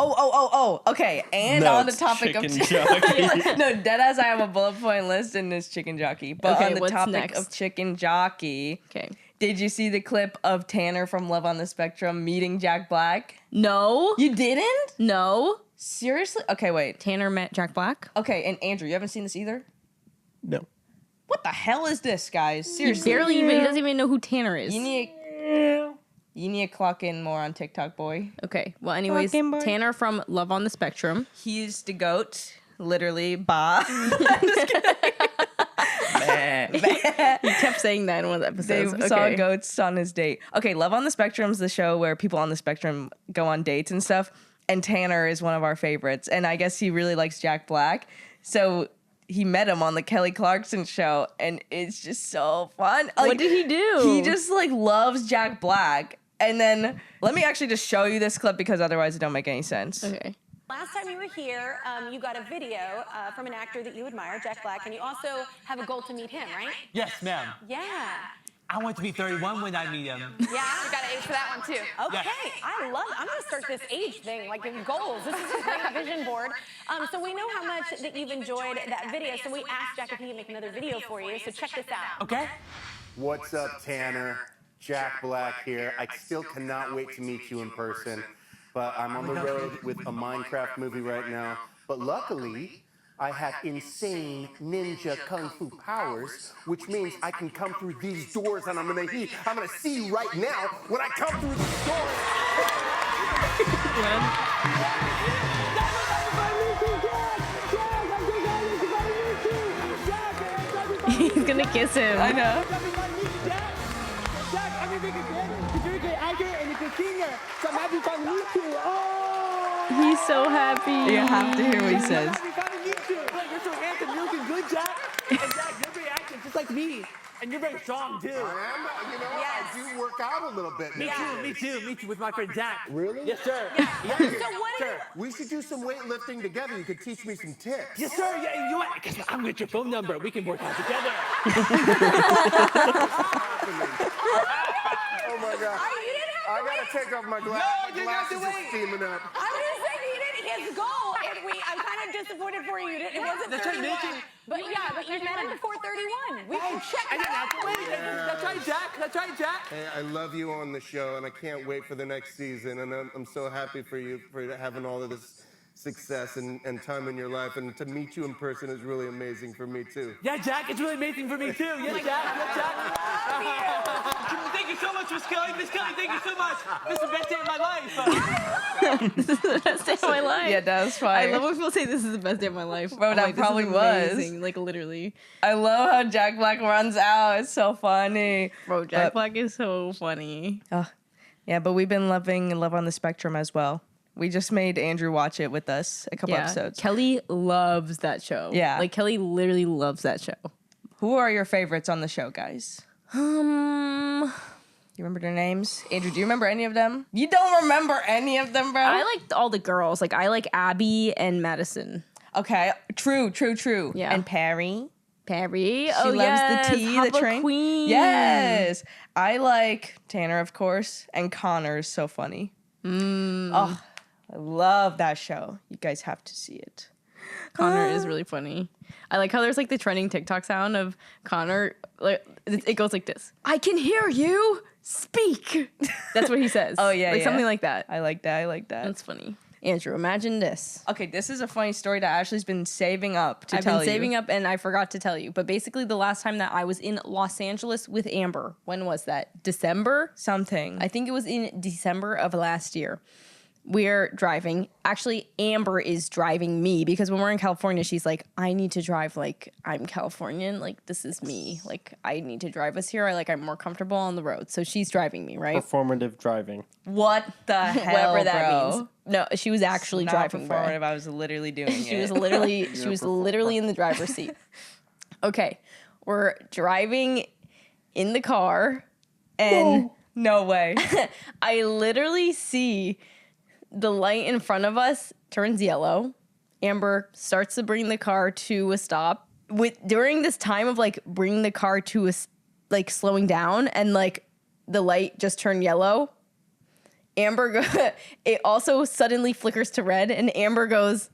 Speaker 4: Oh, okay. And
Speaker 1: No,
Speaker 4: on the
Speaker 1: it's
Speaker 4: topic of
Speaker 1: chicken jockey.
Speaker 4: no, deadass, I have a bullet point list in this chicken jockey. But
Speaker 5: Okay,
Speaker 4: on the
Speaker 5: what's
Speaker 4: topic
Speaker 5: next?
Speaker 4: of chicken jockey,
Speaker 5: Okay.
Speaker 4: did you see the clip of Tanner from Love on the Spectrum meeting Jack Black?
Speaker 5: No.
Speaker 4: You didn't?
Speaker 5: No.
Speaker 4: Seriously? Okay, wait.
Speaker 5: Tanner met Jack Black.
Speaker 4: Okay, and Andrew, you haven't seen this either?
Speaker 1: No.
Speaker 4: What the hell is this, guys?
Speaker 5: He
Speaker 4: Seriously.
Speaker 5: barely even, he doesn't even know who Tanner is.
Speaker 4: You need to clock in more on TikTok, boy.
Speaker 5: Okay. Well, anyways,
Speaker 4: Fucking boy.
Speaker 5: Tanner from Love on the Spectrum.
Speaker 4: He's the goat, literally. Bah.
Speaker 5: He kept saying that in one of the
Speaker 4: They
Speaker 5: episodes.
Speaker 4: saw goats on his date. Okay, Love on the Spectrum's the show where people on the spectrum go on dates and stuff. And Tanner is one of our favorites. And I guess he really likes Jack Black. So he met him on the Kelly Clarkson show. And it's just so fun.
Speaker 5: What did he do?
Speaker 4: He just like loves Jack Black. And then let me actually just show you this clip because otherwise it don't make any sense.
Speaker 5: Okay.
Speaker 7: Last time you were here, you got a video from an actor that you admire, Jack Black, and you also have a goal to meet him, right?
Speaker 8: Yes, ma'am.
Speaker 7: Yeah.
Speaker 8: I want to be 31 when I meet him.
Speaker 7: Yeah? You got an age for that one, too. Okay,
Speaker 8: Yes.
Speaker 7: I love it. I'm going to start this age thing, like in goals. This is a great vision board. So we know how much that you've enjoyed that video, so we asked Jack if he could make another video for you, so check this out.
Speaker 8: Okay?
Speaker 9: What's up, Tanner? Jack Black here. I still cannot wait to meet you in person, but I'm on the road with a Minecraft movie right now. But luckily, I have insane ninja kung fu powers, which means I can come through these doors and I'm gonna see you right now when I come through these doors.
Speaker 5: He's gonna kiss him.
Speaker 4: I know.
Speaker 5: He's so happy.
Speaker 4: You have to hear what he says.
Speaker 8: You're so handsome. You're looking good, Jack. And Jack, you're very active, just like me. And you're very strong, too.
Speaker 9: I am, you know,
Speaker 7: Yes.
Speaker 9: I do work out a little bit.
Speaker 8: Me too, with my friend Jack.
Speaker 9: Really?
Speaker 8: Yes, sir.
Speaker 7: So what do you...
Speaker 9: We should do some weightlifting together. You could teach me some tips.
Speaker 8: Yes, sir. Yeah, you know what? Guess what? I'm gonna get your phone number. We can work out together.
Speaker 9: Oh my God.
Speaker 7: You didn't have
Speaker 9: I
Speaker 7: to
Speaker 9: gotta
Speaker 7: wait.
Speaker 9: take off my glasses.
Speaker 8: No,
Speaker 9: My
Speaker 8: you got to
Speaker 9: glasses are
Speaker 8: wait.
Speaker 9: steaming up.
Speaker 7: I'm just saying he didn't his goal, and I'm kind of disappointed for you. It wasn't
Speaker 8: That's right,
Speaker 7: 31.
Speaker 8: Nathan.
Speaker 7: But yeah, but you met him before 31. We can check
Speaker 8: I didn't
Speaker 7: that
Speaker 8: have to
Speaker 7: out.
Speaker 8: wait. That's right, Jack. That's right, Jack.
Speaker 9: Hey, I love you on the show, and I can't wait for the next season. And I'm so happy for you for having all of this success and time in your life. And to meet you in person is really amazing for me, too.
Speaker 8: Yeah, Jack, it's really amazing for me, too. Yes, Jack. Yes, Jack. Thank you so much, Miss Kelly. Miss Kelly, thank you so much. This is the best day of my life.
Speaker 5: This is the best day of my life.
Speaker 4: Yeah, that was
Speaker 5: I
Speaker 4: fine.
Speaker 5: love when people say this is the best day of my life.
Speaker 4: Bro, that
Speaker 5: this is
Speaker 4: probably was.
Speaker 5: amazing. Like literally.
Speaker 4: I love how Jack Black runs out. It's so funny.
Speaker 5: Bro, Jack
Speaker 4: But-
Speaker 5: Black is so funny.
Speaker 4: Yeah, but we've been loving Love on the Spectrum as well. We just made Andrew watch it with us a couple episodes.
Speaker 5: Kelly loves that show.
Speaker 4: Yeah.
Speaker 5: Like Kelly literally loves that show.
Speaker 4: Who are your favorites on the show, guys? You remember their names? Andrew, do you remember any of them? You don't remember any of them, bro?
Speaker 5: I liked all the girls. Like I like Abby and Madison.
Speaker 4: Okay, true.
Speaker 5: Yeah.
Speaker 4: And Perry.
Speaker 5: Perry.
Speaker 4: She
Speaker 5: Oh
Speaker 4: loves
Speaker 5: yes.
Speaker 4: the tea,
Speaker 5: Hava
Speaker 4: the train.
Speaker 5: Queen.
Speaker 4: Yes. I like Tanner, of course, and Connor is so funny. Oh, I love that show. You guys have to see it.
Speaker 5: Connor is really funny. I like how there's like the trending TikTok sound of Connor. Like it goes like this. I can hear you. Speak. That's what he says.
Speaker 4: Oh, yeah,
Speaker 5: like
Speaker 4: yeah.
Speaker 5: something like that.
Speaker 4: I like that.
Speaker 5: That's funny. Andrew, imagine this.
Speaker 4: Okay, this is a funny story that Ashley's been saving up to
Speaker 5: I've
Speaker 4: tell
Speaker 5: been saving
Speaker 4: you.
Speaker 5: up and I forgot to tell you. But basically the last time that I was in Los Angeles with Amber, when was that? December?
Speaker 4: Something.
Speaker 5: I think it was in December of last year. We're driving. Actually, Amber is driving me because when we're in California, she's like, I need to drive like I'm Californian. Like, this is me. Like, I need to drive us here. I'm more comfortable on the road. So she's driving me, right?
Speaker 1: Performative driving.
Speaker 4: What the hell,
Speaker 5: Whatever that
Speaker 4: bro?
Speaker 5: means. No, she was actually
Speaker 4: Not
Speaker 5: driving, bro.
Speaker 4: performative. I was literally doing it.
Speaker 5: She was literally in the driver's seat. Okay, we're driving in the car, and
Speaker 4: No way.
Speaker 5: I literally see the light in front of us turns yellow. Amber starts to bring the car to a stop. During this time of like bringing the car to a like slowing down, and like the light just turned yellow. It also suddenly flickers to red, and Amber goes,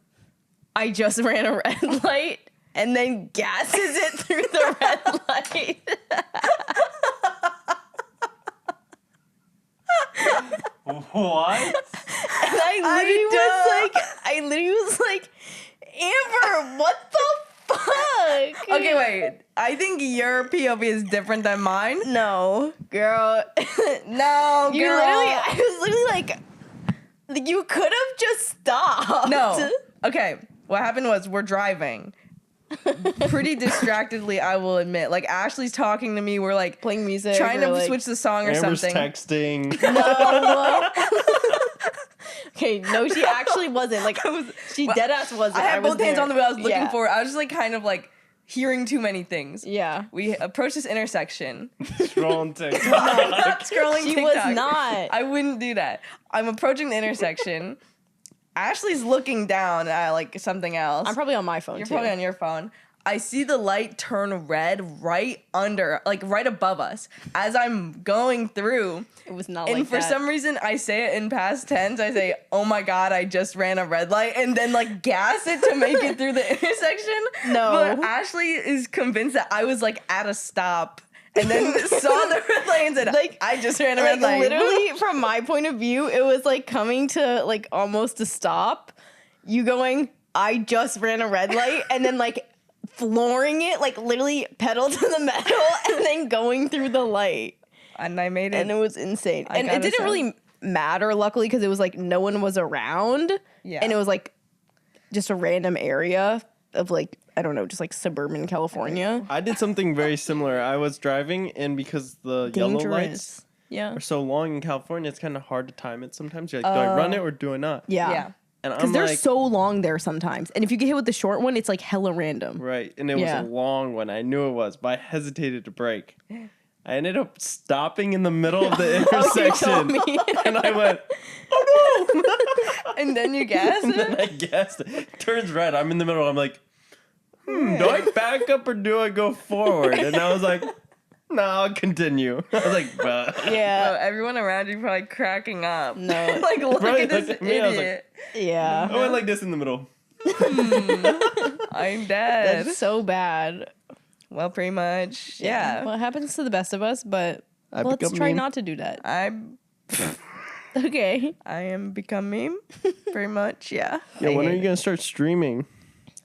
Speaker 5: I just ran a red light, and then gasses it through the red light.
Speaker 1: What?
Speaker 5: And I literally was like, Amber, what the fuck?
Speaker 4: Okay, wait. I think your POV is different than mine.
Speaker 5: No, girl.
Speaker 4: No,
Speaker 5: You
Speaker 4: girl.
Speaker 5: I was literally like, you could have just stopped.
Speaker 4: No. Okay. What happened was we're driving. Pretty distractedly, I will admit. Like Ashley's talking to me. We're like
Speaker 5: Playing music.
Speaker 4: trying
Speaker 5: or,
Speaker 4: to
Speaker 5: like,
Speaker 4: switch the song or
Speaker 1: Amber's
Speaker 4: something.
Speaker 1: texting.
Speaker 5: No. Okay, no, she actually wasn't. Like, she dead ass wasn't.
Speaker 4: I had
Speaker 5: was
Speaker 4: both hands
Speaker 5: there.
Speaker 4: on the wheel. I was looking
Speaker 5: Yeah.
Speaker 4: for it. I was just like kind of like hearing too many things.
Speaker 5: Yeah.
Speaker 4: We approached this intersection.
Speaker 1: Scrolling TikTok.
Speaker 4: Not scrolling
Speaker 5: She
Speaker 4: TikTok.
Speaker 5: was not.
Speaker 4: I wouldn't do that. I'm approaching the intersection. Ashley's looking down at like something else.
Speaker 5: I'm probably on my phone,
Speaker 4: You're
Speaker 5: too.
Speaker 4: probably on your phone. I see the light turn red right under, like right above us as I'm going through.
Speaker 5: It was not
Speaker 4: And
Speaker 5: like
Speaker 4: for
Speaker 5: that.
Speaker 4: some reason, I say it in past tense. I say, oh my God, I just ran a red light. And then like gas it to make it through the intersection.
Speaker 5: No.
Speaker 4: But Ashley is convinced that I was like at a stop and then saw the red light and said,
Speaker 5: Like-
Speaker 4: I just ran a red light.
Speaker 5: Literally, from my point of view, it was like coming to like almost a stop. You going, I just ran a red light, and then like flooring it, like literally pedal to the metal, and then going through the light.
Speaker 4: And I made it.
Speaker 5: And it was insane.
Speaker 4: I
Speaker 5: And it
Speaker 4: gotta
Speaker 5: didn't
Speaker 4: say.
Speaker 5: really matter, luckily, because it was like no one was around.
Speaker 4: Yeah.
Speaker 5: And it was like just a random area of like, I don't know, just like suburban California.
Speaker 1: I did something very similar. I was driving, and because the yellow lights
Speaker 5: Yeah.
Speaker 1: are so long in California, it's kind of hard to time it sometimes. You're like, do I run it or do I not?
Speaker 5: Yeah.
Speaker 4: Yeah.
Speaker 1: And
Speaker 5: Because
Speaker 1: I'm
Speaker 5: they're
Speaker 1: like,
Speaker 5: so long there sometimes. And if you get hit with the short one, it's like hella random.
Speaker 1: right. And it
Speaker 5: Yeah.
Speaker 1: was a long one. I knew it was, but I hesitated to brake. I ended up stopping in the middle of the intersection.
Speaker 5: me.
Speaker 1: And I went,
Speaker 4: And then you gas
Speaker 1: and
Speaker 4: it?
Speaker 1: then I guessed it. Turns red. I'm in the middle. I'm like, do I back up or do I go forward? And I was like, no, I'll continue. I was like,
Speaker 4: Bro,
Speaker 5: Yeah.
Speaker 4: everyone around you probably cracking up.
Speaker 5: No.
Speaker 4: Like, look
Speaker 1: Right,
Speaker 4: at this
Speaker 1: look at me, I was like-
Speaker 4: idiot.
Speaker 5: Yeah.
Speaker 1: I went like this in the middle.
Speaker 4: I'm dead.
Speaker 5: That's so bad.
Speaker 4: Well, pretty much. Yeah.
Speaker 5: Well, it happens to the best of us, but
Speaker 1: I
Speaker 5: let's
Speaker 1: become
Speaker 5: try
Speaker 1: meme.
Speaker 5: not to do that.
Speaker 4: I'm
Speaker 5: Okay.
Speaker 4: I am become meme. Pretty much, yeah.
Speaker 1: Yeah, when are you gonna start streaming?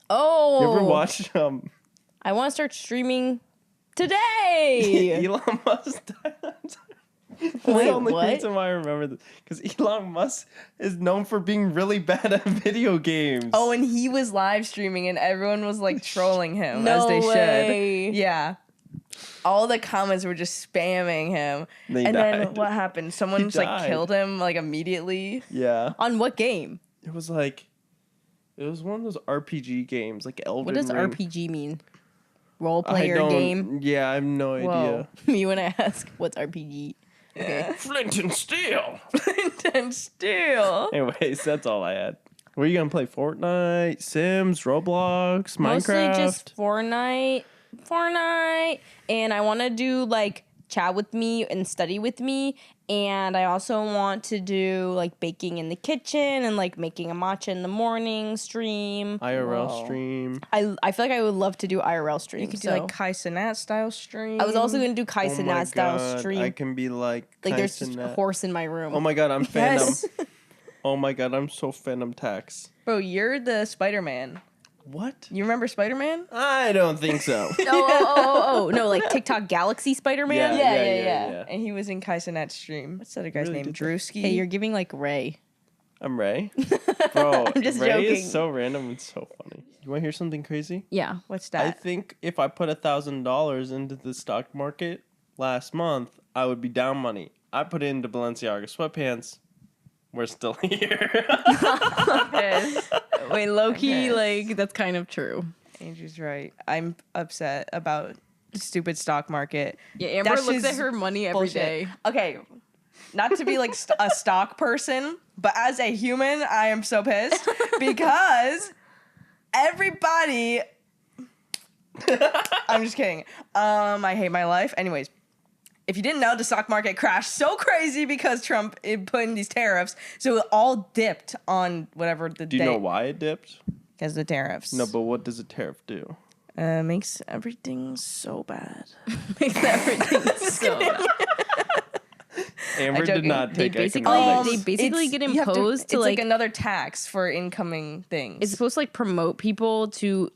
Speaker 5: Oh.
Speaker 1: You ever watch
Speaker 5: I want to start streaming today.
Speaker 1: Elon Musk died? That's
Speaker 5: Wait,
Speaker 1: the only
Speaker 5: what?
Speaker 1: reason why I remember this. Because Elon Musk is known for being really bad at video games.
Speaker 4: Oh, and he was live streaming and everyone was like trolling him as
Speaker 5: No
Speaker 4: they
Speaker 5: way.
Speaker 4: should. Yeah. All the comments were just spamming him.
Speaker 1: They
Speaker 4: and then
Speaker 1: died.
Speaker 4: what happened? Someone just like
Speaker 1: died.
Speaker 4: killed him like immediately.
Speaker 1: Yeah.
Speaker 5: On what game?
Speaker 1: It was like, it was one of those RPG games, like Elden
Speaker 5: What does
Speaker 1: Ring.
Speaker 5: RPG mean? Role
Speaker 1: I
Speaker 5: player
Speaker 1: don't-
Speaker 5: game?
Speaker 1: Yeah, I have no
Speaker 5: Whoa.
Speaker 1: idea.
Speaker 5: Me when I ask, what's RPG? Okay.
Speaker 1: Flint and steel.
Speaker 4: And still.
Speaker 1: Anyways, that's all I had. Were you gonna play Fortnite, Sims, Roblox,
Speaker 5: Mostly
Speaker 1: Minecraft?
Speaker 5: just Fortnite. And I want to do like chat with me and study with me. And I also want to do like baking in the kitchen and like making a matcha in the morning stream.
Speaker 1: IRL stream.
Speaker 5: I feel like I would love to do IRL stream.
Speaker 4: You could do like Kai Cenat style stream.
Speaker 5: I was also gonna do Kai
Speaker 1: Oh my
Speaker 5: Cenat style
Speaker 1: God,
Speaker 5: stream.
Speaker 1: I can be like
Speaker 5: There's just a
Speaker 1: Cenat.
Speaker 5: horse in my room.
Speaker 1: Oh my God, I'm
Speaker 4: Yes.
Speaker 1: fandom. Oh my God, I'm so fandom tax.
Speaker 4: Bro, you're the Spider-Man.
Speaker 1: What?
Speaker 4: You remember Spider-Man?
Speaker 1: I don't think so.
Speaker 5: No, like TikTok Galaxy Spider-Man.
Speaker 1: Yeah.
Speaker 4: And he was in Kai Cenat's stream. What's the other guy's
Speaker 1: Really
Speaker 4: name?
Speaker 1: did that.
Speaker 4: Drewski?
Speaker 5: Hey, you're giving like Ray.
Speaker 1: I'm Ray. Bro,
Speaker 5: I'm just
Speaker 1: Ray
Speaker 5: joking.
Speaker 1: is so random and so funny. You want to hear something crazy?
Speaker 5: Yeah.
Speaker 4: What's
Speaker 1: I
Speaker 4: that?
Speaker 1: think if I put $1,000 into the stock market last month, I would be down money. I put it into Balenciaga sweatpants. We're still here.
Speaker 5: Wait, low key,
Speaker 4: Okay.
Speaker 5: like that's kind of true.
Speaker 4: Andrew's right. I'm upset about the stupid stock market.
Speaker 5: Yeah, Amber
Speaker 4: That's
Speaker 5: looks at
Speaker 4: just
Speaker 5: her money every day.
Speaker 4: Okay, not to be like a stock person, but as a human, I am so pissed because everybody. I'm just kidding. I hate my life. Anyways, if you didn't know, the stock market crashed so crazy because Trump put in these tariffs, so it all dipped on whatever the
Speaker 1: Do you know why it dipped?
Speaker 4: Because the tariffs.
Speaker 1: No, but what does a tariff do?
Speaker 4: Makes everything so bad.
Speaker 5: Makes everything so bad.
Speaker 1: Amber did
Speaker 4: joking.
Speaker 1: not
Speaker 5: They
Speaker 1: take
Speaker 5: basically
Speaker 1: economics.
Speaker 5: get
Speaker 4: you have
Speaker 5: imposed to
Speaker 4: it's
Speaker 5: like
Speaker 4: another tax for incoming things.
Speaker 5: it's supposed to like promote people to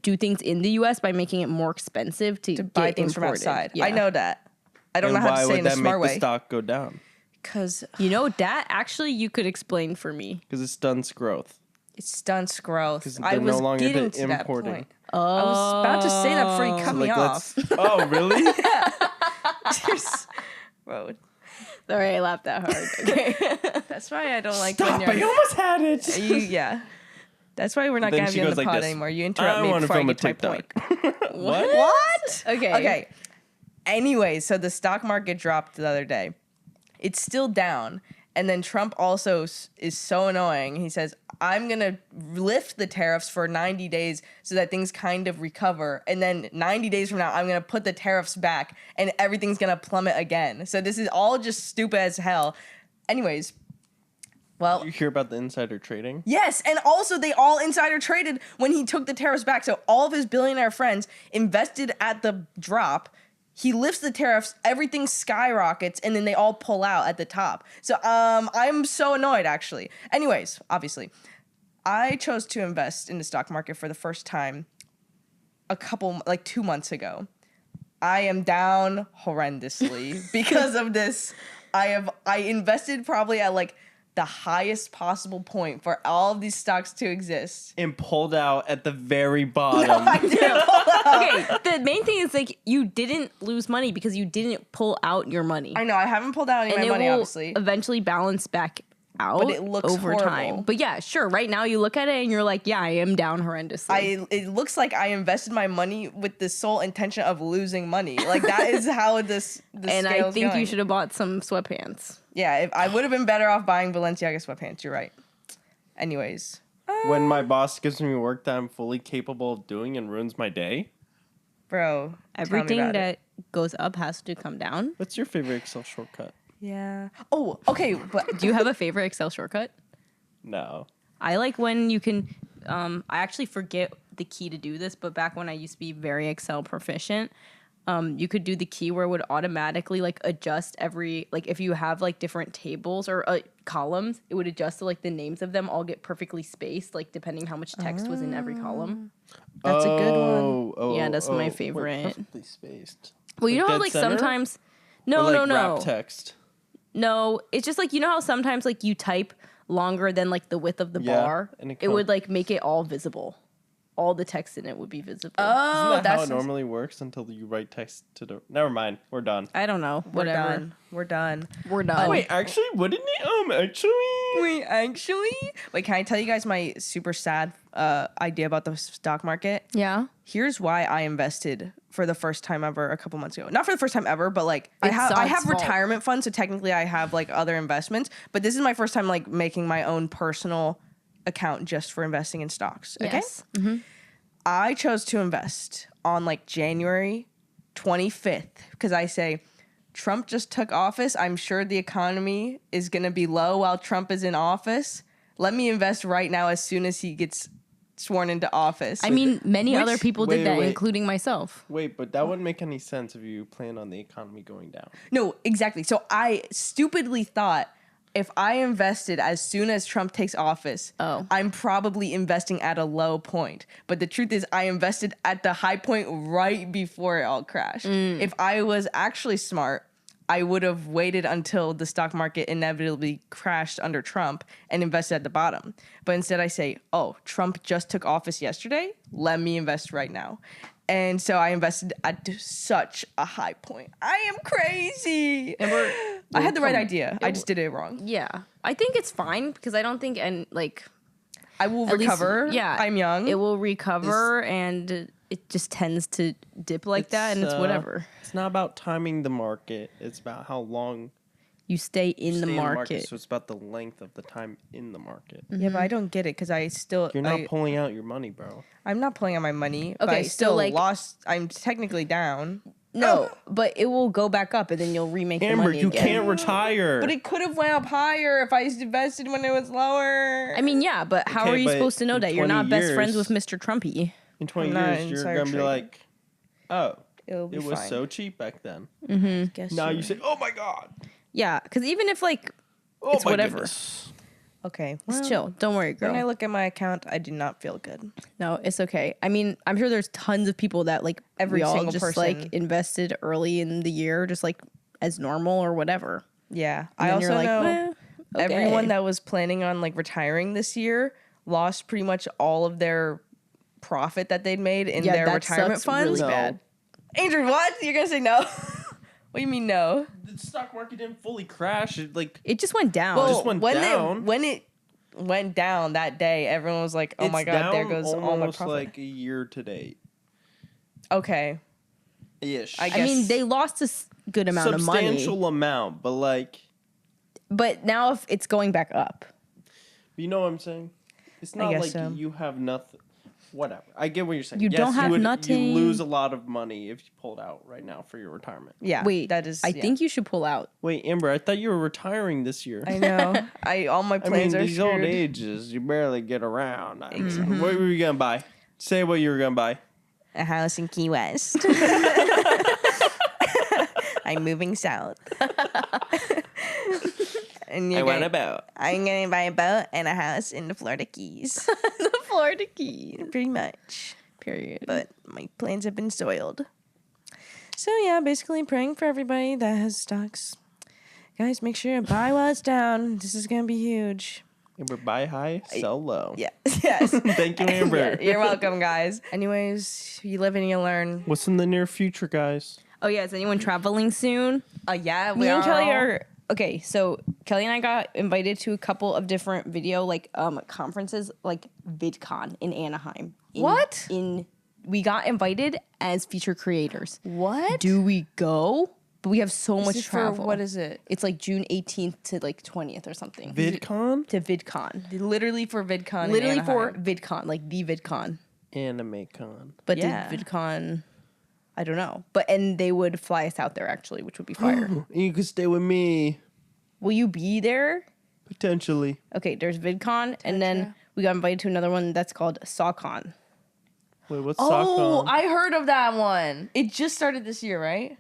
Speaker 5: do things in the US by making it more expensive to
Speaker 4: buy
Speaker 5: get
Speaker 4: things from
Speaker 5: imported.
Speaker 4: outside.
Speaker 5: Yeah.
Speaker 4: I know that. I don't
Speaker 1: And
Speaker 4: know how
Speaker 1: why
Speaker 4: to say it
Speaker 1: would
Speaker 4: in a
Speaker 1: that
Speaker 4: smart
Speaker 1: make the
Speaker 4: way.
Speaker 1: stock go down?
Speaker 4: Because
Speaker 5: You know that actually you could explain for me.
Speaker 1: Because it stunts growth.
Speaker 4: it stunts growth.
Speaker 1: 'Cause
Speaker 4: I
Speaker 1: they're
Speaker 4: was
Speaker 1: no longer
Speaker 4: getting to that
Speaker 1: importing.
Speaker 4: point. I was about to say that before you cut me off.
Speaker 1: Oh, really?
Speaker 4: Bro,
Speaker 5: Sorry, I laughed that hard. Okay.
Speaker 4: that's why I don't like
Speaker 1: Stop!
Speaker 4: when
Speaker 1: I
Speaker 4: you're.
Speaker 1: almost had it.
Speaker 4: Yeah. That's why we're not
Speaker 1: Then
Speaker 4: gonna
Speaker 1: she
Speaker 4: be on
Speaker 1: goes
Speaker 4: the
Speaker 1: like
Speaker 4: pod
Speaker 1: this.
Speaker 4: anymore. You interrupt
Speaker 1: I
Speaker 4: me
Speaker 1: want to
Speaker 4: before I
Speaker 1: film a
Speaker 4: get to my point.
Speaker 1: TikTok.
Speaker 4: What?
Speaker 5: Okay.
Speaker 4: Okay. Anyway, so the stock market dropped the other day. It's still down. And then Trump also is so annoying. He says, I'm going to lift the tariffs for 90 days so that things kind of recover. And then 90 days from now, I'm going to put the tariffs back and everything's going to plummet again. So this is all just stupid as hell. Anyways, well,
Speaker 1: You hear about the insider trading?
Speaker 4: yes, and also they all insider traded when he took the tariffs back. So all of his billionaire friends invested at the drop. He lifts the tariffs, everything skyrockets, and then they all pull out at the top. So I'm so annoyed, actually. Anyways, obviously, I chose to invest in the stock market for the first time 2 months ago. I am down horrendously because of this. I invested probably at like the highest possible point for all of these stocks to exist.
Speaker 1: And pulled out at the very bottom.
Speaker 5: Okay, the main thing is like you didn't lose money because you didn't pull out your money.
Speaker 4: I know, I haven't pulled out any of
Speaker 5: And
Speaker 4: my
Speaker 5: it
Speaker 4: money,
Speaker 5: will
Speaker 4: obviously.
Speaker 5: eventually balance back out
Speaker 4: But it looks
Speaker 5: over
Speaker 4: horrible.
Speaker 5: time. But yeah, sure. Right now you look at it and you're like, yeah, I am down horrendously.
Speaker 4: It looks like I invested my money with the sole intention of losing money. Like that is how this
Speaker 5: and I
Speaker 4: scale's
Speaker 5: think
Speaker 4: going.
Speaker 5: you should have bought some sweatpants.
Speaker 4: Yeah, if I would have been better off buying Balenciaga sweatpants. You're right. Anyways,
Speaker 1: When my boss gives me work that I'm fully capable of doing and ruins my day.
Speaker 4: bro,
Speaker 5: Everything
Speaker 4: tell me about
Speaker 5: that
Speaker 4: it.
Speaker 5: goes up has to come down.
Speaker 1: What's your favorite Excel shortcut?
Speaker 4: Yeah. Oh, okay, but
Speaker 5: Do you have a favorite Excel shortcut?
Speaker 1: No.
Speaker 5: I like when you can. I actually forget the key to do this, but back when I used to be very Excel proficient, you could do the key where it would automatically like adjust every like if you have like different tables or columns, it would adjust to like the names of them all get perfectly spaced, like depending how much text was in every column.
Speaker 4: that's a good one.
Speaker 1: Oh,
Speaker 5: Yeah, that's my
Speaker 1: wait,
Speaker 5: favorite.
Speaker 1: perfectly spaced.
Speaker 5: Well, you know how
Speaker 1: dead
Speaker 5: like
Speaker 1: center?
Speaker 5: sometimes.
Speaker 1: Or,
Speaker 5: No,
Speaker 1: like,
Speaker 5: no.
Speaker 1: wrap text.
Speaker 5: No, it's just like you know how sometimes like you type longer than like the width of the
Speaker 1: Yeah,
Speaker 5: bar.
Speaker 1: and it
Speaker 5: It would
Speaker 1: come-
Speaker 5: like make it all visible. All the text in it would be visible.
Speaker 4: Oh,
Speaker 1: Isn't that how
Speaker 4: that's
Speaker 1: it normally works until you write text to the... Never mind. We're done.
Speaker 5: I don't know.
Speaker 4: we're
Speaker 5: Whatever.
Speaker 4: done. We're done.
Speaker 5: We're done.
Speaker 1: Wait, actually, wouldn't it? Actually...
Speaker 4: Wait, can I tell you guys my super sad idea about the stock market?
Speaker 5: Yeah.
Speaker 4: Here's why I invested for the first time ever a couple months ago. Not for the first time ever, but like I
Speaker 5: It's
Speaker 4: have
Speaker 5: Zod's fault.
Speaker 4: retirement funds, so technically I have like other investments. But this is my first time like making my own personal account just for investing in stocks. Okay.
Speaker 5: Yes.
Speaker 4: I chose to invest on like January 25th because I say Trump just took office. I'm sure the economy is going to be low while Trump is in office. Let me invest right now as soon as he gets sworn into office.
Speaker 5: I mean, many
Speaker 1: Which-
Speaker 5: other people
Speaker 1: wait,
Speaker 5: did that,
Speaker 1: wait.
Speaker 5: including myself.
Speaker 1: Wait, but that wouldn't make any sense if you plan on the economy going down.
Speaker 4: No, exactly. So I stupidly thought if I invested as soon as Trump takes office, I'm probably investing at a low point. But the truth is I invested at the high point right before it all crashed. If I was actually smart, I would have waited until the stock market inevitably crashed under Trump and invested at the bottom. But instead I say, oh, Trump just took office yesterday. Let me invest right now. And so I invested at such a high point. I am crazy. I had the right idea. I just did it wrong.
Speaker 5: Yeah. I think it's fine because I don't think, and like,
Speaker 4: I will
Speaker 5: at least-
Speaker 4: recover.
Speaker 5: yeah.
Speaker 4: I'm young.
Speaker 5: It will recover and it just tends to dip like that and it's whatever.
Speaker 1: It's not about timing the market. It's about how long
Speaker 5: You stay in
Speaker 1: you
Speaker 5: the
Speaker 1: stay
Speaker 5: market.
Speaker 1: So it's about the length of the time in the market.
Speaker 4: Yeah, but I don't get it because I still.
Speaker 1: You're not pulling out your money, bro.
Speaker 4: I'm not pulling out my money. But
Speaker 5: Okay,
Speaker 4: I
Speaker 5: so,
Speaker 4: still
Speaker 5: like-
Speaker 4: lost. I'm technically down.
Speaker 5: No, but it will go back up and then you'll remake the
Speaker 1: Amber,
Speaker 5: money
Speaker 1: you
Speaker 5: again.
Speaker 1: can't retire.
Speaker 4: But it could have went up higher if I invested when it was lower.
Speaker 5: I mean, yeah, but how
Speaker 1: Okay,
Speaker 5: are you
Speaker 1: but
Speaker 5: supposed to know
Speaker 1: in
Speaker 5: that? You're
Speaker 1: 20
Speaker 5: not best friends
Speaker 1: years-
Speaker 5: with Mr. Trumpy.
Speaker 1: in 20
Speaker 4: I'm not
Speaker 1: years, you're
Speaker 4: insider
Speaker 1: going to be
Speaker 4: trading.
Speaker 1: like, oh,
Speaker 4: It'll be
Speaker 1: it was
Speaker 4: fine.
Speaker 1: so cheap back then.
Speaker 4: Guess
Speaker 1: Now
Speaker 4: you're
Speaker 1: you say, oh my God.
Speaker 5: Yeah, because even if like,
Speaker 1: Oh
Speaker 5: it's
Speaker 1: my
Speaker 5: whatever.
Speaker 1: goodness.
Speaker 4: Okay.
Speaker 5: Just
Speaker 4: well,
Speaker 5: chill. Don't worry, girl.
Speaker 4: When I look at my account, I do not feel good.
Speaker 5: No, it's okay. I mean, I'm sure there's tons of people that like
Speaker 4: Every
Speaker 5: we all
Speaker 4: single
Speaker 5: just
Speaker 4: person.
Speaker 5: like invested early in the year, just like as normal or whatever.
Speaker 4: Yeah.
Speaker 5: And
Speaker 4: I
Speaker 5: then
Speaker 4: also
Speaker 5: you're like,
Speaker 4: know
Speaker 5: "Eh, okay."
Speaker 4: everyone that was planning on like retiring this year lost pretty much all of their profit that they'd made in
Speaker 5: Yeah,
Speaker 4: their
Speaker 5: that
Speaker 4: retirement
Speaker 5: sucks
Speaker 4: funds.
Speaker 5: really
Speaker 1: No.
Speaker 5: bad.
Speaker 4: Andrew, what? You're gonna say no? What do you mean no?
Speaker 1: The stock market didn't fully crash. It like
Speaker 5: It just went down.
Speaker 1: Well, just went down.
Speaker 4: When it went down that day, everyone was like, "Oh my
Speaker 1: it's
Speaker 4: god, there
Speaker 1: down
Speaker 4: goes all my
Speaker 1: almost
Speaker 4: profit."
Speaker 1: like a year to date.
Speaker 4: Okay,
Speaker 1: Ish.
Speaker 4: I
Speaker 5: I mean,
Speaker 4: guess-
Speaker 5: they lost a good amount of money,
Speaker 1: Substantial amount, but like,
Speaker 5: but now if it's going back up,
Speaker 1: you know what I'm saying? It's not
Speaker 4: guess
Speaker 1: like
Speaker 4: so.
Speaker 1: you have nothing. Whatever. I get what you're saying.
Speaker 5: You
Speaker 1: Yes,
Speaker 5: don't have
Speaker 1: you
Speaker 5: nothing.
Speaker 1: You lose a lot of money if you pulled out right now for your retirement.
Speaker 4: yeah.
Speaker 5: wait,
Speaker 4: that is.
Speaker 5: I
Speaker 4: yeah.
Speaker 5: think you should pull out.
Speaker 1: Wait, Amber, I thought you were retiring this year.
Speaker 4: I know. All my
Speaker 1: I mean,
Speaker 4: plans are
Speaker 1: these old
Speaker 4: screwed.
Speaker 1: ages, you barely get around. What were you gonna buy? Say what you were gonna buy.
Speaker 4: A house in Key West. I'm moving south. And you're gonna,
Speaker 1: boat.
Speaker 4: I'm gonna buy a boat and a house in the Florida Keys.
Speaker 5: The Florida Keys.
Speaker 4: Pretty much.
Speaker 5: Period.
Speaker 4: But my plans have been soiled. So yeah, basically praying for everybody that has stocks. Guys, make sure to buy while it's down. This is gonna be huge.
Speaker 1: Amber, buy high, sell low.
Speaker 4: Yeah. Yes.
Speaker 1: Thank you, Amber.
Speaker 4: Yeah, you're welcome, guys. Anyways, you live and you learn.
Speaker 1: What's in the near future, guys?
Speaker 5: Oh yeah, is anyone traveling soon?
Speaker 4: Yeah,
Speaker 5: Me and Kelly are okay. So Kelly and I got invited to a couple of different video conferences, like VidCon in Anaheim.
Speaker 4: What?
Speaker 5: We got invited as feature creators.
Speaker 4: What?
Speaker 5: Do we go? But we have so much
Speaker 4: Is it for-
Speaker 5: travel.
Speaker 4: what is it?
Speaker 5: It's like June 18th to like 20th or something.
Speaker 1: VidCon?
Speaker 5: To VidCon.
Speaker 4: Literally for VidCon. in
Speaker 5: Literally for
Speaker 4: Anaheim.
Speaker 5: VidCon, like the VidCon.
Speaker 1: AnimeCon.
Speaker 5: But
Speaker 4: Yeah.
Speaker 5: the VidCon, I don't know. And they would fly us out there actually, which would be fire.
Speaker 1: You could stay with me.
Speaker 5: Will you be there?
Speaker 1: Potentially.
Speaker 5: Okay, there's VidCon, and then we got invited to another one that's called SawCon.
Speaker 1: Wait, what's
Speaker 4: Oh,
Speaker 1: SockCon?
Speaker 4: I heard of that one. It just started this year, right?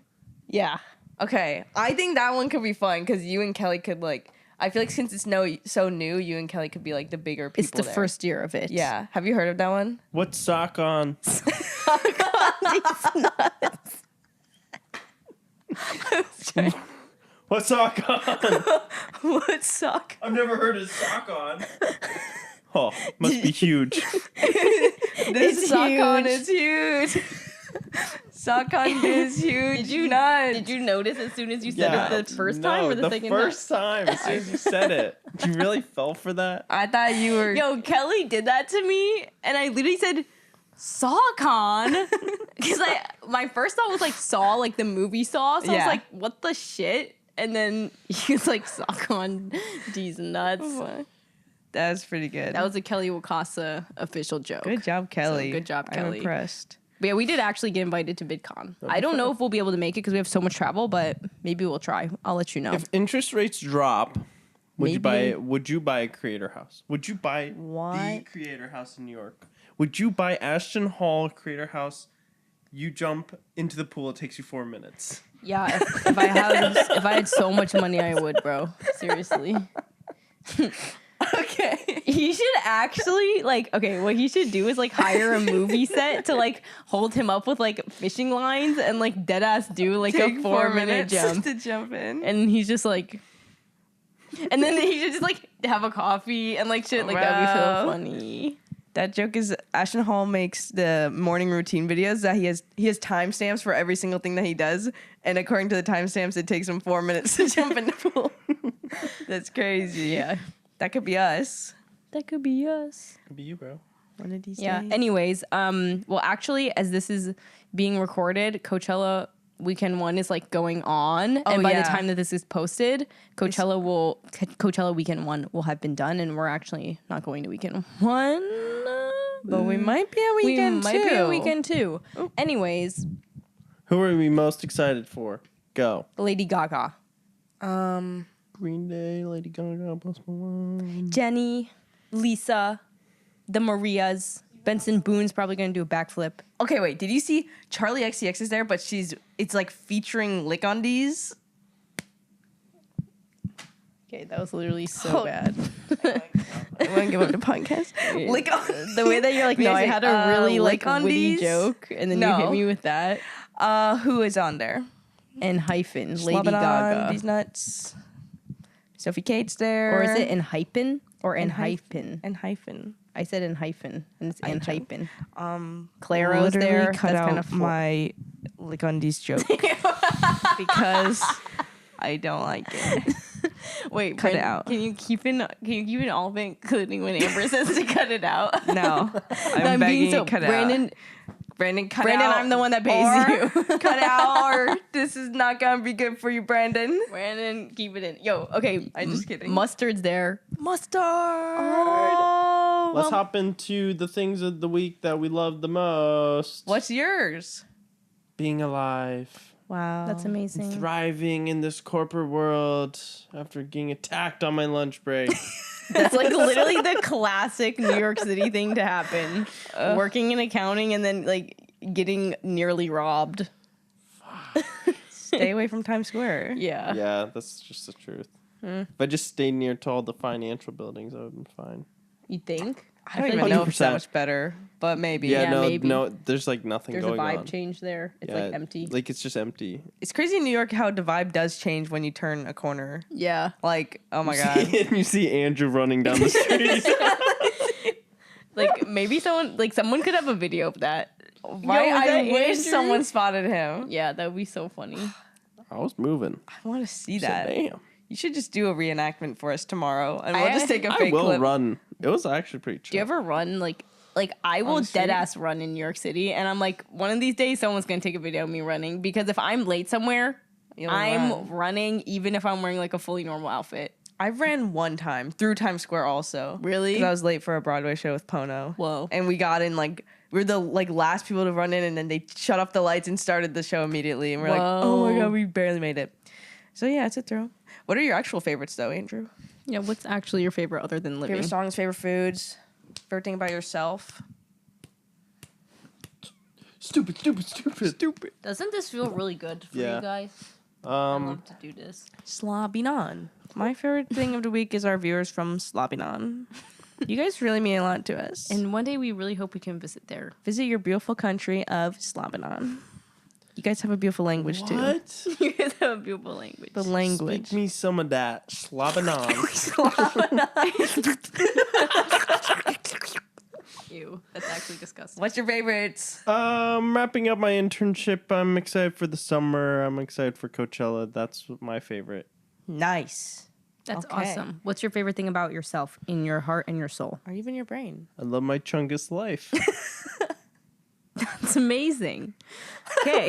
Speaker 5: Yeah.
Speaker 4: Okay, I think that one could be fun because you and Kelly could like. I feel like since it's so new, you and Kelly could be like the bigger people.
Speaker 5: It's the
Speaker 4: there.
Speaker 5: first year of it.
Speaker 4: Yeah. Have you heard of that one?
Speaker 1: What's SockCon? What's SockCon?
Speaker 4: What sock?
Speaker 1: I've never heard of SockCon. Oh, must be huge.
Speaker 4: This
Speaker 5: It's
Speaker 4: SockCon
Speaker 5: huge.
Speaker 4: is huge. SockCon is huge.
Speaker 5: Did you notice as soon as you said it the first time or the second
Speaker 1: first time? As soon as you said it. You really fell for that?
Speaker 4: I thought you were.
Speaker 5: Yo, Kelly did that to me, and I literally said SawCon because my first thought was like Saw, like the movie Saw. So I
Speaker 4: Yeah.
Speaker 5: was like, what the shit? And then he was like SawCon, D's nuts.
Speaker 4: That's pretty good.
Speaker 5: That was a Kelly Wakasa official joke.
Speaker 4: good job, Kelly.
Speaker 5: good job,
Speaker 4: I'm
Speaker 5: Kelly.
Speaker 4: impressed.
Speaker 5: But yeah, we did actually get invited to VidCon. I don't know if we'll be able to make it because we have so much travel, but maybe we'll try. I'll let you know.
Speaker 1: If interest rates drop, would
Speaker 5: Maybe.
Speaker 1: you buy a creator house? Would you buy the
Speaker 4: What?
Speaker 1: creator house in New York? Would you buy Ashton Hall creator house? You jump into the pool, it takes you 4 minutes.
Speaker 5: Yeah, if I had so much money, I would, bro. Seriously.
Speaker 4: Okay.
Speaker 5: He should actually what he should do is hire a movie set to hold him up with fishing lines and dead ass do a 4-minute jump.
Speaker 4: to jump in.
Speaker 5: And he's just and then he should just have a coffee and shit that'd be so funny.
Speaker 4: That joke is Ashton Hall makes the morning routine videos that he has timestamps for every single thing that he does, and according to the timestamps, it takes him 4 minutes to jump in the pool. That's crazy.
Speaker 5: Yeah.
Speaker 4: That could be us.
Speaker 5: That could be us.
Speaker 1: Could be you, bro.
Speaker 4: One of these
Speaker 5: Yeah.
Speaker 4: days.
Speaker 5: Anyways, well, actually, as this is being recorded, Coachella weekend 1 is going on, and by the time that this is posted, Coachella weekend 1 will have been done, and we're actually not going to weekend 1,
Speaker 4: But we might be a weekend
Speaker 5: we
Speaker 4: too.
Speaker 5: might be a weekend 2. Anyways,
Speaker 1: Who are we most excited for? Go.
Speaker 5: Lady Gaga,
Speaker 1: Green Day, Lady Gaga, Post Malone.
Speaker 5: Jenny, Lisa, the Marias. Benson Boone's probably gonna do a backflip.
Speaker 4: Okay, wait. Did you see Charlie XCX is there, but it's featuring Lick on D's?
Speaker 5: Okay, that was literally so bad.
Speaker 4: I want to give up the podcast. Lick on
Speaker 5: The way that you're no, I had a really
Speaker 4: Lick on
Speaker 5: witty
Speaker 4: D's?
Speaker 5: joke, and then you
Speaker 4: No.
Speaker 5: hit me with that.
Speaker 4: Who is on there?
Speaker 5: And hyphen, Lady
Speaker 4: Slobbing on
Speaker 5: Gaga.
Speaker 4: These nuts. Sophie Cate's there.
Speaker 5: Or is it in hyphen or in hyphen?
Speaker 4: And hyphen.
Speaker 5: I said in hyphen, and it's in hyphen.
Speaker 4: Claro's
Speaker 5: Claro's there.
Speaker 4: Cut
Speaker 5: That's
Speaker 4: out
Speaker 5: kind of
Speaker 4: my Lick on D's joke because I don't like it.
Speaker 5: Wait,
Speaker 4: cut it
Speaker 5: Brandon,
Speaker 4: out.
Speaker 5: Can you keep it all of it, including when Amber says to cut it out?
Speaker 4: No, I'm begging you, cut it out. Brandon, cut out.
Speaker 5: I'm the one that pays you.
Speaker 4: Cut out, or this is not gonna be good for you, Brandon.
Speaker 5: Brandon, keep it in. Yo, okay.
Speaker 4: I'm just kidding.
Speaker 5: Mustard's there.
Speaker 4: Mustard.
Speaker 5: Oh,
Speaker 1: Let's hop into the things of the week that we love the most.
Speaker 4: What's yours?
Speaker 1: Being alive.
Speaker 4: Wow,
Speaker 5: that's amazing.
Speaker 1: Thriving in this corporate world after getting attacked on my lunch break.
Speaker 5: That's literally the classic New York City thing to happen. Working in accounting and then getting nearly robbed.
Speaker 4: Stay away from Times Square.
Speaker 5: Yeah.
Speaker 1: Yeah, that's just the truth. If I just stayed near to all the financial buildings, I would have been fine.
Speaker 5: You think?
Speaker 4: I don't
Speaker 5: feel
Speaker 4: even
Speaker 5: like
Speaker 4: know if it's that
Speaker 1: 100%.
Speaker 4: much better, but maybe.
Speaker 1: Yeah,
Speaker 5: maybe.
Speaker 1: no, there's nothing
Speaker 5: There's a
Speaker 1: going
Speaker 5: vibe
Speaker 1: on.
Speaker 5: change there. It's
Speaker 1: Yeah,
Speaker 5: empty.
Speaker 1: it's just empty.
Speaker 4: It's crazy in New York how the vibe does change when you turn a corner.
Speaker 5: Yeah.
Speaker 4: Oh my god.
Speaker 1: You see Andrew running down the street.
Speaker 5: Maybe someone could have a video of that.
Speaker 4: Right?
Speaker 5: Yo, is
Speaker 4: I
Speaker 5: that
Speaker 4: wish
Speaker 5: Andrew?
Speaker 4: someone spotted him.
Speaker 5: Yeah, that would be so funny.
Speaker 1: I was moving.
Speaker 4: I want to see
Speaker 1: So,
Speaker 4: that.
Speaker 1: damn.
Speaker 4: You should just do a reenactment for us tomorrow, and we'll just take a
Speaker 1: I
Speaker 4: fake
Speaker 1: will
Speaker 4: clip.
Speaker 1: run. It was actually pretty chill.
Speaker 5: Do you ever run I will
Speaker 4: the street?
Speaker 5: dead ass run in New York City, and I'm one of these days someone's gonna take a video of me running because if I'm late somewhere,
Speaker 4: You'll
Speaker 5: I'm
Speaker 4: run.
Speaker 5: running even if I'm wearing a fully normal outfit.
Speaker 4: I ran one time through Times Square also.
Speaker 5: Really?
Speaker 4: Because I was late for a Broadway show with Pono.
Speaker 5: Whoa.
Speaker 4: And we got in we were the last people to run in, and then they shut off the lights and started the show immediately. And we're oh my
Speaker 5: Whoa.
Speaker 4: god, we barely made it. So yeah, it's a thrill. What are your actual favorites though, Andrew?
Speaker 5: Yeah, what's actually your favorite other than living?
Speaker 4: Favorite songs, favorite foods, favorite thing about yourself?
Speaker 1: Stupid.
Speaker 5: Doesn't this feel really good for
Speaker 1: Yeah.
Speaker 5: you guys? I
Speaker 1: Um,
Speaker 5: love to do this.
Speaker 4: Slobbing on. My favorite thing of the week is our viewers from Slobbing on. You guys really mean a lot to us. And
Speaker 5: And one day we really hope we can visit there.
Speaker 4: visit your beautiful country of Slobbing on. You guys have a beautiful language too.
Speaker 1: what?
Speaker 5: You guys have a beautiful language.
Speaker 4: The language.
Speaker 1: Speak me some of that. Slobbing on.
Speaker 5: Ew, that's actually disgusting.
Speaker 4: What's your favorites?
Speaker 1: Wrapping up my internship. I'm excited for the summer. I'm excited for Coachella. That's my favorite.
Speaker 4: Nice.
Speaker 5: That's
Speaker 4: Okay.
Speaker 5: awesome. What's your favorite thing about yourself in your heart and your soul?
Speaker 4: Or even your brain.
Speaker 1: I love my Chungus life.
Speaker 5: It's amazing. Okay.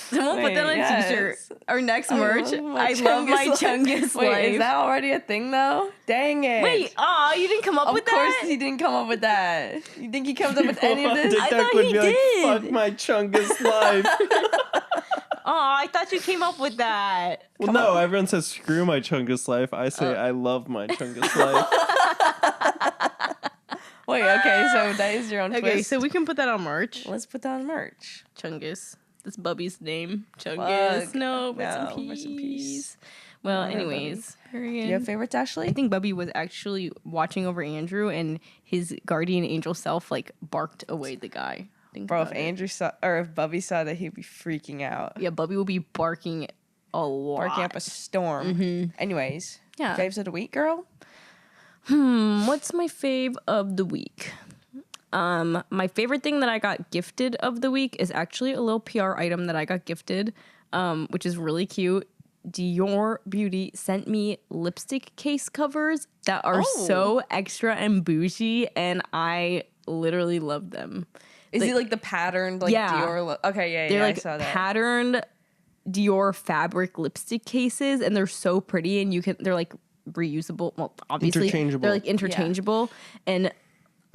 Speaker 5: Someone put that on a
Speaker 4: Wait,
Speaker 5: t-shirt.
Speaker 4: yes.
Speaker 5: Our next merch. I love my Chungus
Speaker 4: Wait,
Speaker 5: life.
Speaker 4: is that already a thing though? Dang it.
Speaker 5: Wait, you didn't come up
Speaker 4: Of
Speaker 5: with
Speaker 4: course
Speaker 5: that?
Speaker 4: he didn't come up with that. You think he comes up with any of this?
Speaker 5: I thought he
Speaker 1: would be
Speaker 5: did.
Speaker 1: like, fuck my Chungus life.
Speaker 5: I thought you came up with that.
Speaker 1: Well, no, everyone says screw my Chungus life. I say I love my Chungus life.
Speaker 4: Wait, okay, so that is your own
Speaker 5: Okay,
Speaker 4: twist.
Speaker 5: so we can put that on merch.
Speaker 4: Let's put that on merch.
Speaker 5: Chungus. That's Bubby's name. Chungus.
Speaker 4: Fuck.
Speaker 5: No, rest in
Speaker 4: No,
Speaker 5: peace.
Speaker 4: rest in peace.
Speaker 5: Well,
Speaker 4: Yeah,
Speaker 5: anyways.
Speaker 4: Do you have favorites, Ashley?
Speaker 5: I think Bubby was actually watching over Andrew, and his guardian angel self like barked away the guy. Think
Speaker 4: Bro, if
Speaker 5: about it.
Speaker 4: Andrew saw, or if Bubby saw that, he'd be freaking out.
Speaker 5: Yeah, Bubby will be barking a lot.
Speaker 4: Barking up a storm. Anyways.
Speaker 5: Yeah.
Speaker 4: Faves of the week, girl?
Speaker 5: What's my fave of the week? My favorite thing that I got gifted of the week is actually a little PR item that I got gifted, which is really cute. Dior Beauty sent me lipstick case covers that are so extra and bougie, and I literally love them.
Speaker 4: Is it like the patterned, like
Speaker 5: Yeah.
Speaker 4: Dior? Okay, yeah,
Speaker 5: They're
Speaker 4: yeah,
Speaker 5: like
Speaker 4: I saw that.
Speaker 5: patterned Dior fabric lipstick cases, and they're so pretty, and they're like reusable. Well, obviously
Speaker 1: Interchangeable.
Speaker 5: they're like interchangeable, and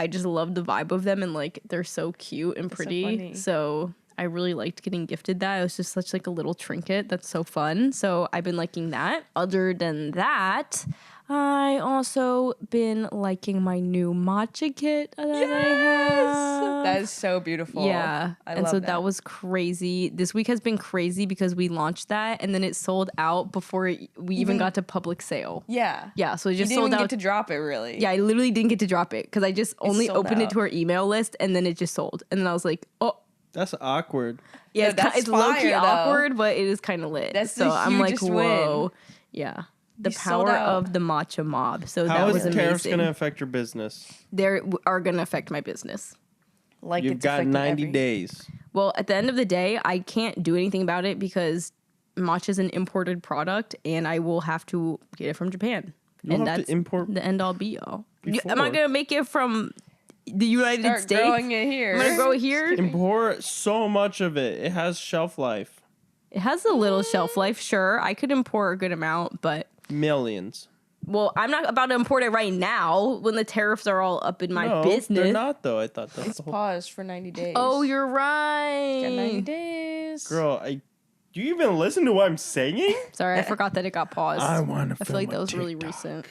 Speaker 5: I just love the vibe of them, and like they're so cute and
Speaker 4: so
Speaker 5: pretty.
Speaker 4: funny.
Speaker 5: So I really liked getting gifted that. It was just such like a little trinket that's so fun. So I've been liking that. Other than that, I also been liking my new matcha kit that I have.
Speaker 4: That is so beautiful.
Speaker 5: Yeah.
Speaker 4: I
Speaker 5: and
Speaker 4: love
Speaker 5: so that was crazy. This week has been crazy because we launched that and then it sold out before we even got to public sale.
Speaker 4: Yeah.
Speaker 5: Yeah. So it
Speaker 4: You
Speaker 5: just
Speaker 4: didn't
Speaker 5: sold
Speaker 4: even
Speaker 5: out.
Speaker 4: get to drop it, really.
Speaker 5: Yeah, I literally didn't get to drop it because I just only
Speaker 4: sold
Speaker 5: opened it
Speaker 4: out.
Speaker 5: to our email list and then it just sold. And then I was like, oh,
Speaker 1: That's awkward.
Speaker 5: yeah,
Speaker 4: No, that's
Speaker 5: it's low key
Speaker 4: fire, though.
Speaker 5: awkward, but it is kind of lit.
Speaker 4: That's
Speaker 5: so
Speaker 4: the
Speaker 5: I'm like,
Speaker 4: hugest
Speaker 5: whoa.
Speaker 4: win.
Speaker 5: Yeah. The
Speaker 4: You sold
Speaker 5: power
Speaker 4: out.
Speaker 5: of the matcha mob. So
Speaker 1: How
Speaker 5: that
Speaker 1: is
Speaker 5: was
Speaker 1: tariffs
Speaker 5: amazing.
Speaker 1: going to affect your business?
Speaker 5: They are going to affect my business.
Speaker 4: Like
Speaker 1: You've
Speaker 4: it's
Speaker 1: got
Speaker 4: affecting
Speaker 1: 90
Speaker 4: every-
Speaker 1: days.
Speaker 5: Well, at the end of the day, I can't do anything about it because matcha is an imported product, and I will have to get it from Japan.
Speaker 1: You'll
Speaker 5: and
Speaker 1: have to
Speaker 5: that's
Speaker 1: import
Speaker 5: the end all be all. Am I
Speaker 1: before.
Speaker 5: gonna make it from the United
Speaker 4: Start
Speaker 5: States?
Speaker 4: growing it here.
Speaker 5: I'm gonna grow it here.
Speaker 1: Import so much of it. It has shelf life.
Speaker 5: It has a little shelf life, sure. I could import a good amount, but
Speaker 1: Millions.
Speaker 5: well, I'm not about to import it right now when the tariffs are all up in my
Speaker 1: no,
Speaker 5: business.
Speaker 1: they're not though. I thought that's
Speaker 4: It's
Speaker 1: the whole.
Speaker 4: paused for 90 days.
Speaker 5: Oh, you're
Speaker 4: Got
Speaker 5: right.
Speaker 4: 90 days.
Speaker 1: Girl, do you even listen to what I'm saying?
Speaker 5: Sorry, I forgot that it got paused.
Speaker 1: I want to.
Speaker 5: I feel like that was really recent.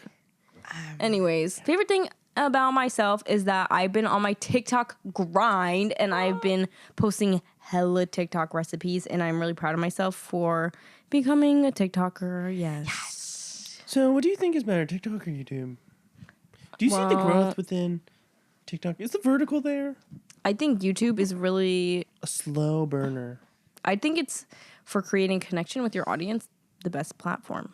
Speaker 5: Anyways, favorite thing about myself is that I've been on my TikTok grind and I've been posting hella TikTok recipes, and I'm really proud of myself for becoming a TikToker. Yes.
Speaker 1: So, what do you think is better, TikTok or YouTube? Do you see the
Speaker 5: Well-
Speaker 1: growth within TikTok? Is the vertical there?
Speaker 5: I think YouTube is really,
Speaker 1: A slow burner.
Speaker 5: I think it's for creating connection with your audience, the best platform.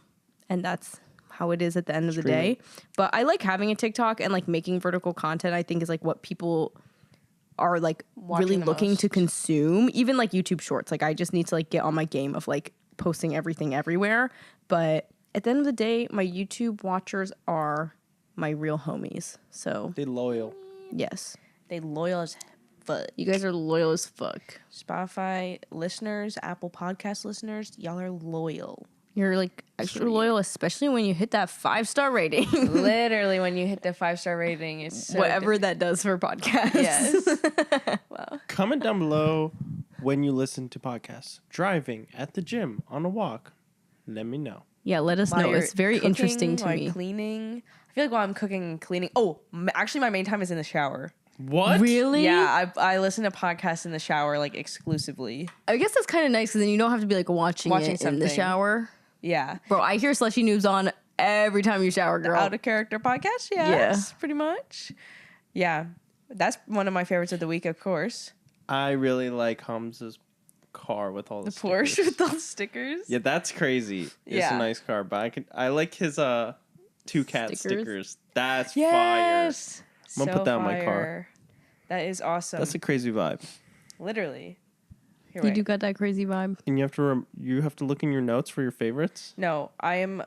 Speaker 5: And that's how it is at the end of the day. But I like having a TikTok and like making vertical content, I think is like what people are like really
Speaker 4: the
Speaker 5: looking to
Speaker 4: most.
Speaker 5: consume. Even like YouTube shorts. Like I just need to like get on my game of like posting everything everywhere. But at the end of the day, my YouTube watchers are my real homies. So
Speaker 1: They loyal.
Speaker 5: yes.
Speaker 4: They loyal as fuck.
Speaker 5: You guys are loyal as fuck.
Speaker 4: Spotify listeners, Apple Podcast listeners, y'all are loyal.
Speaker 5: You're like extra loyal, especially when you hit that 5-star rating.
Speaker 4: Literally, when you hit the 5-star rating, it's so
Speaker 5: Whatever that does for podcasts.
Speaker 4: Yes.
Speaker 1: Comment down below when you listen to podcasts. Driving, at the gym, on a walk. Let me know.
Speaker 5: Yeah, let us
Speaker 4: While
Speaker 5: know.
Speaker 4: you're
Speaker 5: It's very
Speaker 4: cooking,
Speaker 5: interesting to
Speaker 4: while
Speaker 5: me.
Speaker 4: Cleaning. I feel like while I'm cooking and cleaning. Oh, actually, my main time is in the shower.
Speaker 1: What?
Speaker 5: Really?
Speaker 4: Yeah, I listen to podcasts in the shower like exclusively.
Speaker 5: I guess that's kind of nice because then you don't have to be like watching it in the
Speaker 4: something.
Speaker 5: shower.
Speaker 4: Yeah.
Speaker 5: Bro, I hear Slushy News on every time you shower, girl.
Speaker 4: Out of character podcast. Yes, pretty much. Yeah, that's one of my favorites of the week, of course.
Speaker 1: I really like Hamza's car with all the
Speaker 4: Porsche
Speaker 1: stickers.
Speaker 4: with all the stickers.
Speaker 1: Yeah, that's crazy. It's
Speaker 4: Yeah.
Speaker 1: a nice car, but I like his 2 cat
Speaker 5: Stickers?
Speaker 1: stickers. That's
Speaker 4: Yes.
Speaker 1: I'm gonna put that in my car.
Speaker 4: fire. That is awesome.
Speaker 1: fire. That's a crazy vibe.
Speaker 4: Literally. Here,
Speaker 5: You
Speaker 4: wait.
Speaker 5: do got that crazy vibe.
Speaker 1: And you have to look in your notes for your favorites.
Speaker 4: No, I am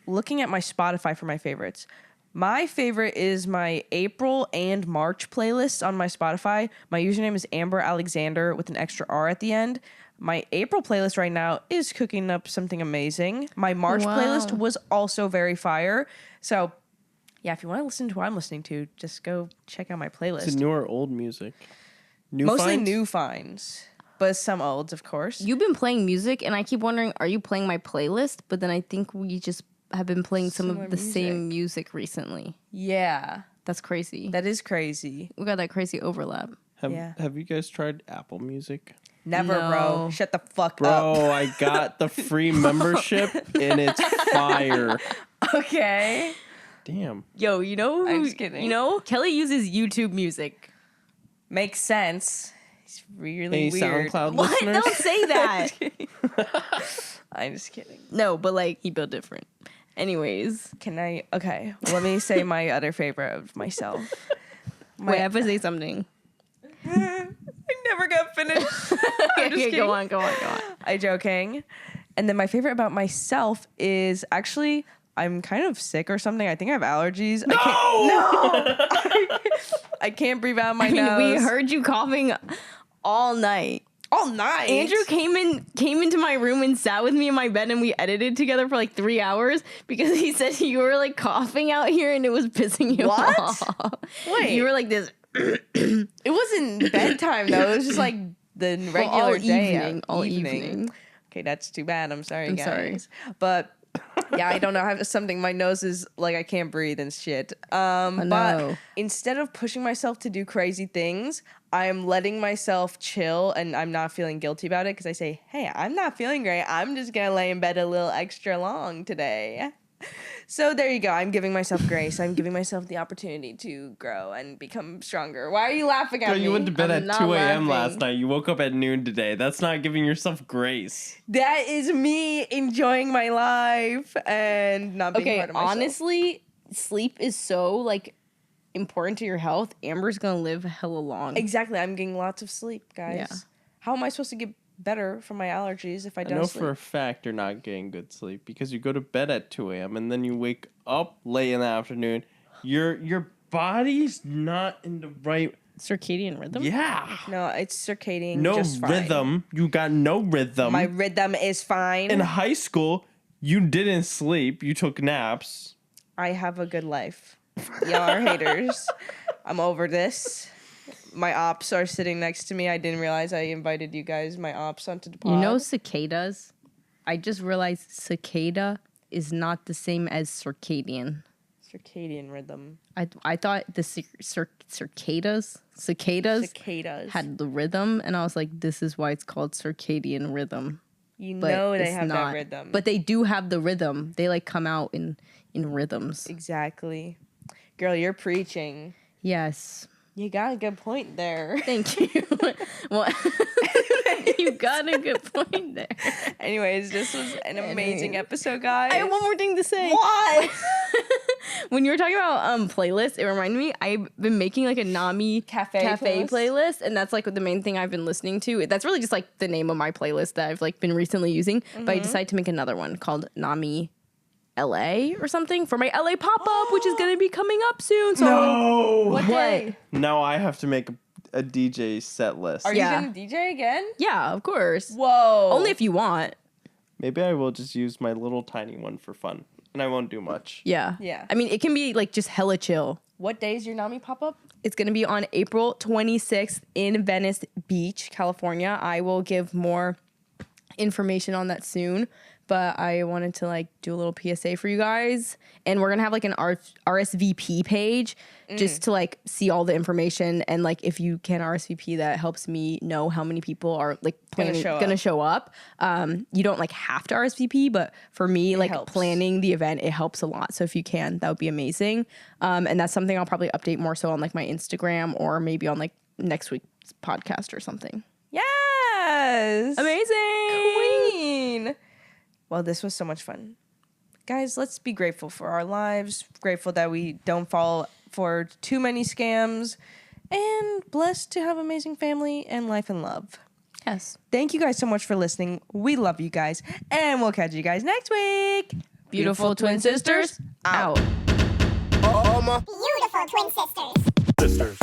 Speaker 4: looking at my Spotify for my favorites. My favorite is my April and March playlist on my Spotify. My username is Amber Alexander with an extra R at the end. My April playlist right now is cooking up something amazing. My March
Speaker 5: Wow.
Speaker 4: playlist was also very fire. So, yeah, if you want to listen to what I'm listening to, just go check out my
Speaker 1: Is
Speaker 4: playlist.
Speaker 1: it new or old music? New
Speaker 4: Mostly
Speaker 1: finds?
Speaker 4: new finds. but some olds, of course.
Speaker 5: You've been playing music, and I keep wondering, are you playing my playlist? But then I think we just have been playing some
Speaker 4: Similar
Speaker 5: of the
Speaker 4: music.
Speaker 5: same music recently.
Speaker 4: Yeah,
Speaker 5: That's crazy.
Speaker 4: that is crazy.
Speaker 5: We got that crazy overlap.
Speaker 1: Have you guys tried Apple Music?
Speaker 4: Never,
Speaker 5: No.
Speaker 4: bro. Shut the fuck
Speaker 1: Bro,
Speaker 4: up.
Speaker 1: I got the free membership and it's fire.
Speaker 4: Okay.
Speaker 1: Damn.
Speaker 5: Yo, you know
Speaker 4: I'm
Speaker 5: who,
Speaker 4: just kidding.
Speaker 5: You know, Kelly uses YouTube Music.
Speaker 4: Makes sense. It's really
Speaker 1: Any
Speaker 4: weird.
Speaker 1: SoundCloud
Speaker 5: What?
Speaker 1: listeners?
Speaker 5: Don't say that.
Speaker 4: I'm just kidding.
Speaker 5: No, but like he built different. Anyways,
Speaker 4: Can I? Okay. Let me say my other favorite of myself.
Speaker 5: wait, I have to say something.
Speaker 4: I never got finished. I'm just
Speaker 5: Okay,
Speaker 4: kidding.
Speaker 5: go on.
Speaker 4: I'm joking. And then my favorite about myself is actually I'm kind of sick or something. I think I have allergies. I can't breathe out my
Speaker 5: I mean,
Speaker 4: nose.
Speaker 5: we heard you coughing all night.
Speaker 4: all night.
Speaker 5: Andrew came into my room and sat with me in my bed, and we edited together for like 3 hours because he said you were like coughing out here and it was pissing you
Speaker 4: What?
Speaker 5: off.
Speaker 4: Wait.
Speaker 5: You were like this.
Speaker 4: It wasn't bedtime though. It was just like the regular
Speaker 5: all
Speaker 4: day.
Speaker 5: all evening.
Speaker 4: Okay, that's too bad. I'm sorry,
Speaker 5: I'm
Speaker 4: guys.
Speaker 5: sorry.
Speaker 4: But yeah, I don't know. I have something. My nose is like I can't breathe and shit. But
Speaker 5: know.
Speaker 4: instead of pushing myself to do crazy things, I'm letting myself chill, and I'm not feeling guilty about it because I say, "Hey, I'm not feeling great. I'm just gonna lay in bed a little extra long today." So there you go. I'm giving myself grace. I'm giving myself the opportunity to grow and become stronger. Why are you laughing at
Speaker 1: Yo,
Speaker 4: me?
Speaker 1: you went to bed
Speaker 5: I'm
Speaker 1: at
Speaker 5: not
Speaker 1: 2 a.m. last
Speaker 5: laughing.
Speaker 1: night. You woke up at noon today. That's not giving yourself grace.
Speaker 4: That is me enjoying my life and not being
Speaker 5: Okay,
Speaker 4: hard on myself.
Speaker 5: honestly, sleep is so like important to your health. Amber's gonna live hella long.
Speaker 4: Exactly. I'm getting lots of sleep, guys.
Speaker 5: Yeah.
Speaker 4: How am I supposed to get better from my allergies if I
Speaker 1: I
Speaker 4: don't
Speaker 1: know
Speaker 4: sleep?
Speaker 1: for a fact you're not getting good sleep because you go to bed at 2 a.m. and then you wake up late in the afternoon. Your body's not in the right.
Speaker 5: Circadian rhythm.
Speaker 1: Yeah.
Speaker 4: No, it's circadian.
Speaker 1: No
Speaker 4: just fine.
Speaker 1: rhythm. You got no rhythm.
Speaker 4: My rhythm is fine.
Speaker 1: In high school, you didn't sleep. You took naps.
Speaker 4: I have a good life. Y'all are haters. I'm over this. My ops are sitting next to me. I didn't realize I invited you guys, my ops, onto the pod.
Speaker 5: You know cicadas? I just realized cicada is not the same as circadian.
Speaker 4: Circadian rhythm.
Speaker 5: I thought the cicadas had the rhythm, and I was like, this is why it's called circadian rhythm.
Speaker 4: You
Speaker 5: But
Speaker 4: know they
Speaker 5: it's
Speaker 4: have
Speaker 5: not.
Speaker 4: that rhythm.
Speaker 5: But they do have the rhythm. They like come out in rhythms.
Speaker 4: Exactly. Girl, you're preaching.
Speaker 5: Yes.
Speaker 4: You got a good point there.
Speaker 5: Thank you. Well, you got a good point there.
Speaker 4: Anyways, this was an amazing episode, guys.
Speaker 5: I have one more thing to say.
Speaker 4: What?
Speaker 5: When you were talking about playlists, it reminded me I've been making like a Nami
Speaker 4: Cafe
Speaker 5: playlist, and that's like the main thing I've been listening to. That's really just like the name of my playlist that I've like been recently using. But I decided to make another one called Nami LA or something for my LA pop-up, which is going to be coming up soon. So
Speaker 1: No.
Speaker 4: What day?
Speaker 1: Now I have to make a DJ set list.
Speaker 4: Are
Speaker 5: Yeah.
Speaker 4: you gonna DJ again?
Speaker 5: yeah, of course.
Speaker 4: Whoa.
Speaker 5: Only if you want.
Speaker 1: Maybe I will just use my little tiny one for fun, and I won't do much.
Speaker 5: Yeah.
Speaker 4: Yeah.
Speaker 5: I mean, it can be like just hella chill.
Speaker 4: What day is your Nami pop-up?
Speaker 5: It's going to be on April 26th in Venice Beach, California. I will give more information on that soon, but I wanted to like do a little PSA for you guys. And we're going to have like an RSVP page just to like see all the information. And like if you can RSVP, that helps me know how many people are like planning gonna show up. You don't like have to RSVP, but for me, like
Speaker 4: helps.
Speaker 5: planning the event, it helps a lot. So if you can, that would be amazing. And that's something I'll probably update more so on like my Instagram or maybe on like next week's podcast or something.
Speaker 4: Yes.
Speaker 5: Amazing.
Speaker 4: Queen. Well, this was so much fun. Guys, let's be grateful for our lives, grateful that we don't fall for too many scams, and blessed to have amazing family and life and love.
Speaker 5: Yes.
Speaker 4: Thank you guys so much for listening. We love you guys, and we'll catch you guys next week.
Speaker 5: Beautiful twin sisters out.
Speaker 2: Beautiful twin sisters.
Speaker 3: Sisters.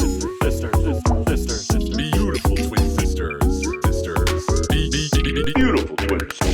Speaker 3: Beautiful twin sisters. Sisters. Beautiful twin sisters.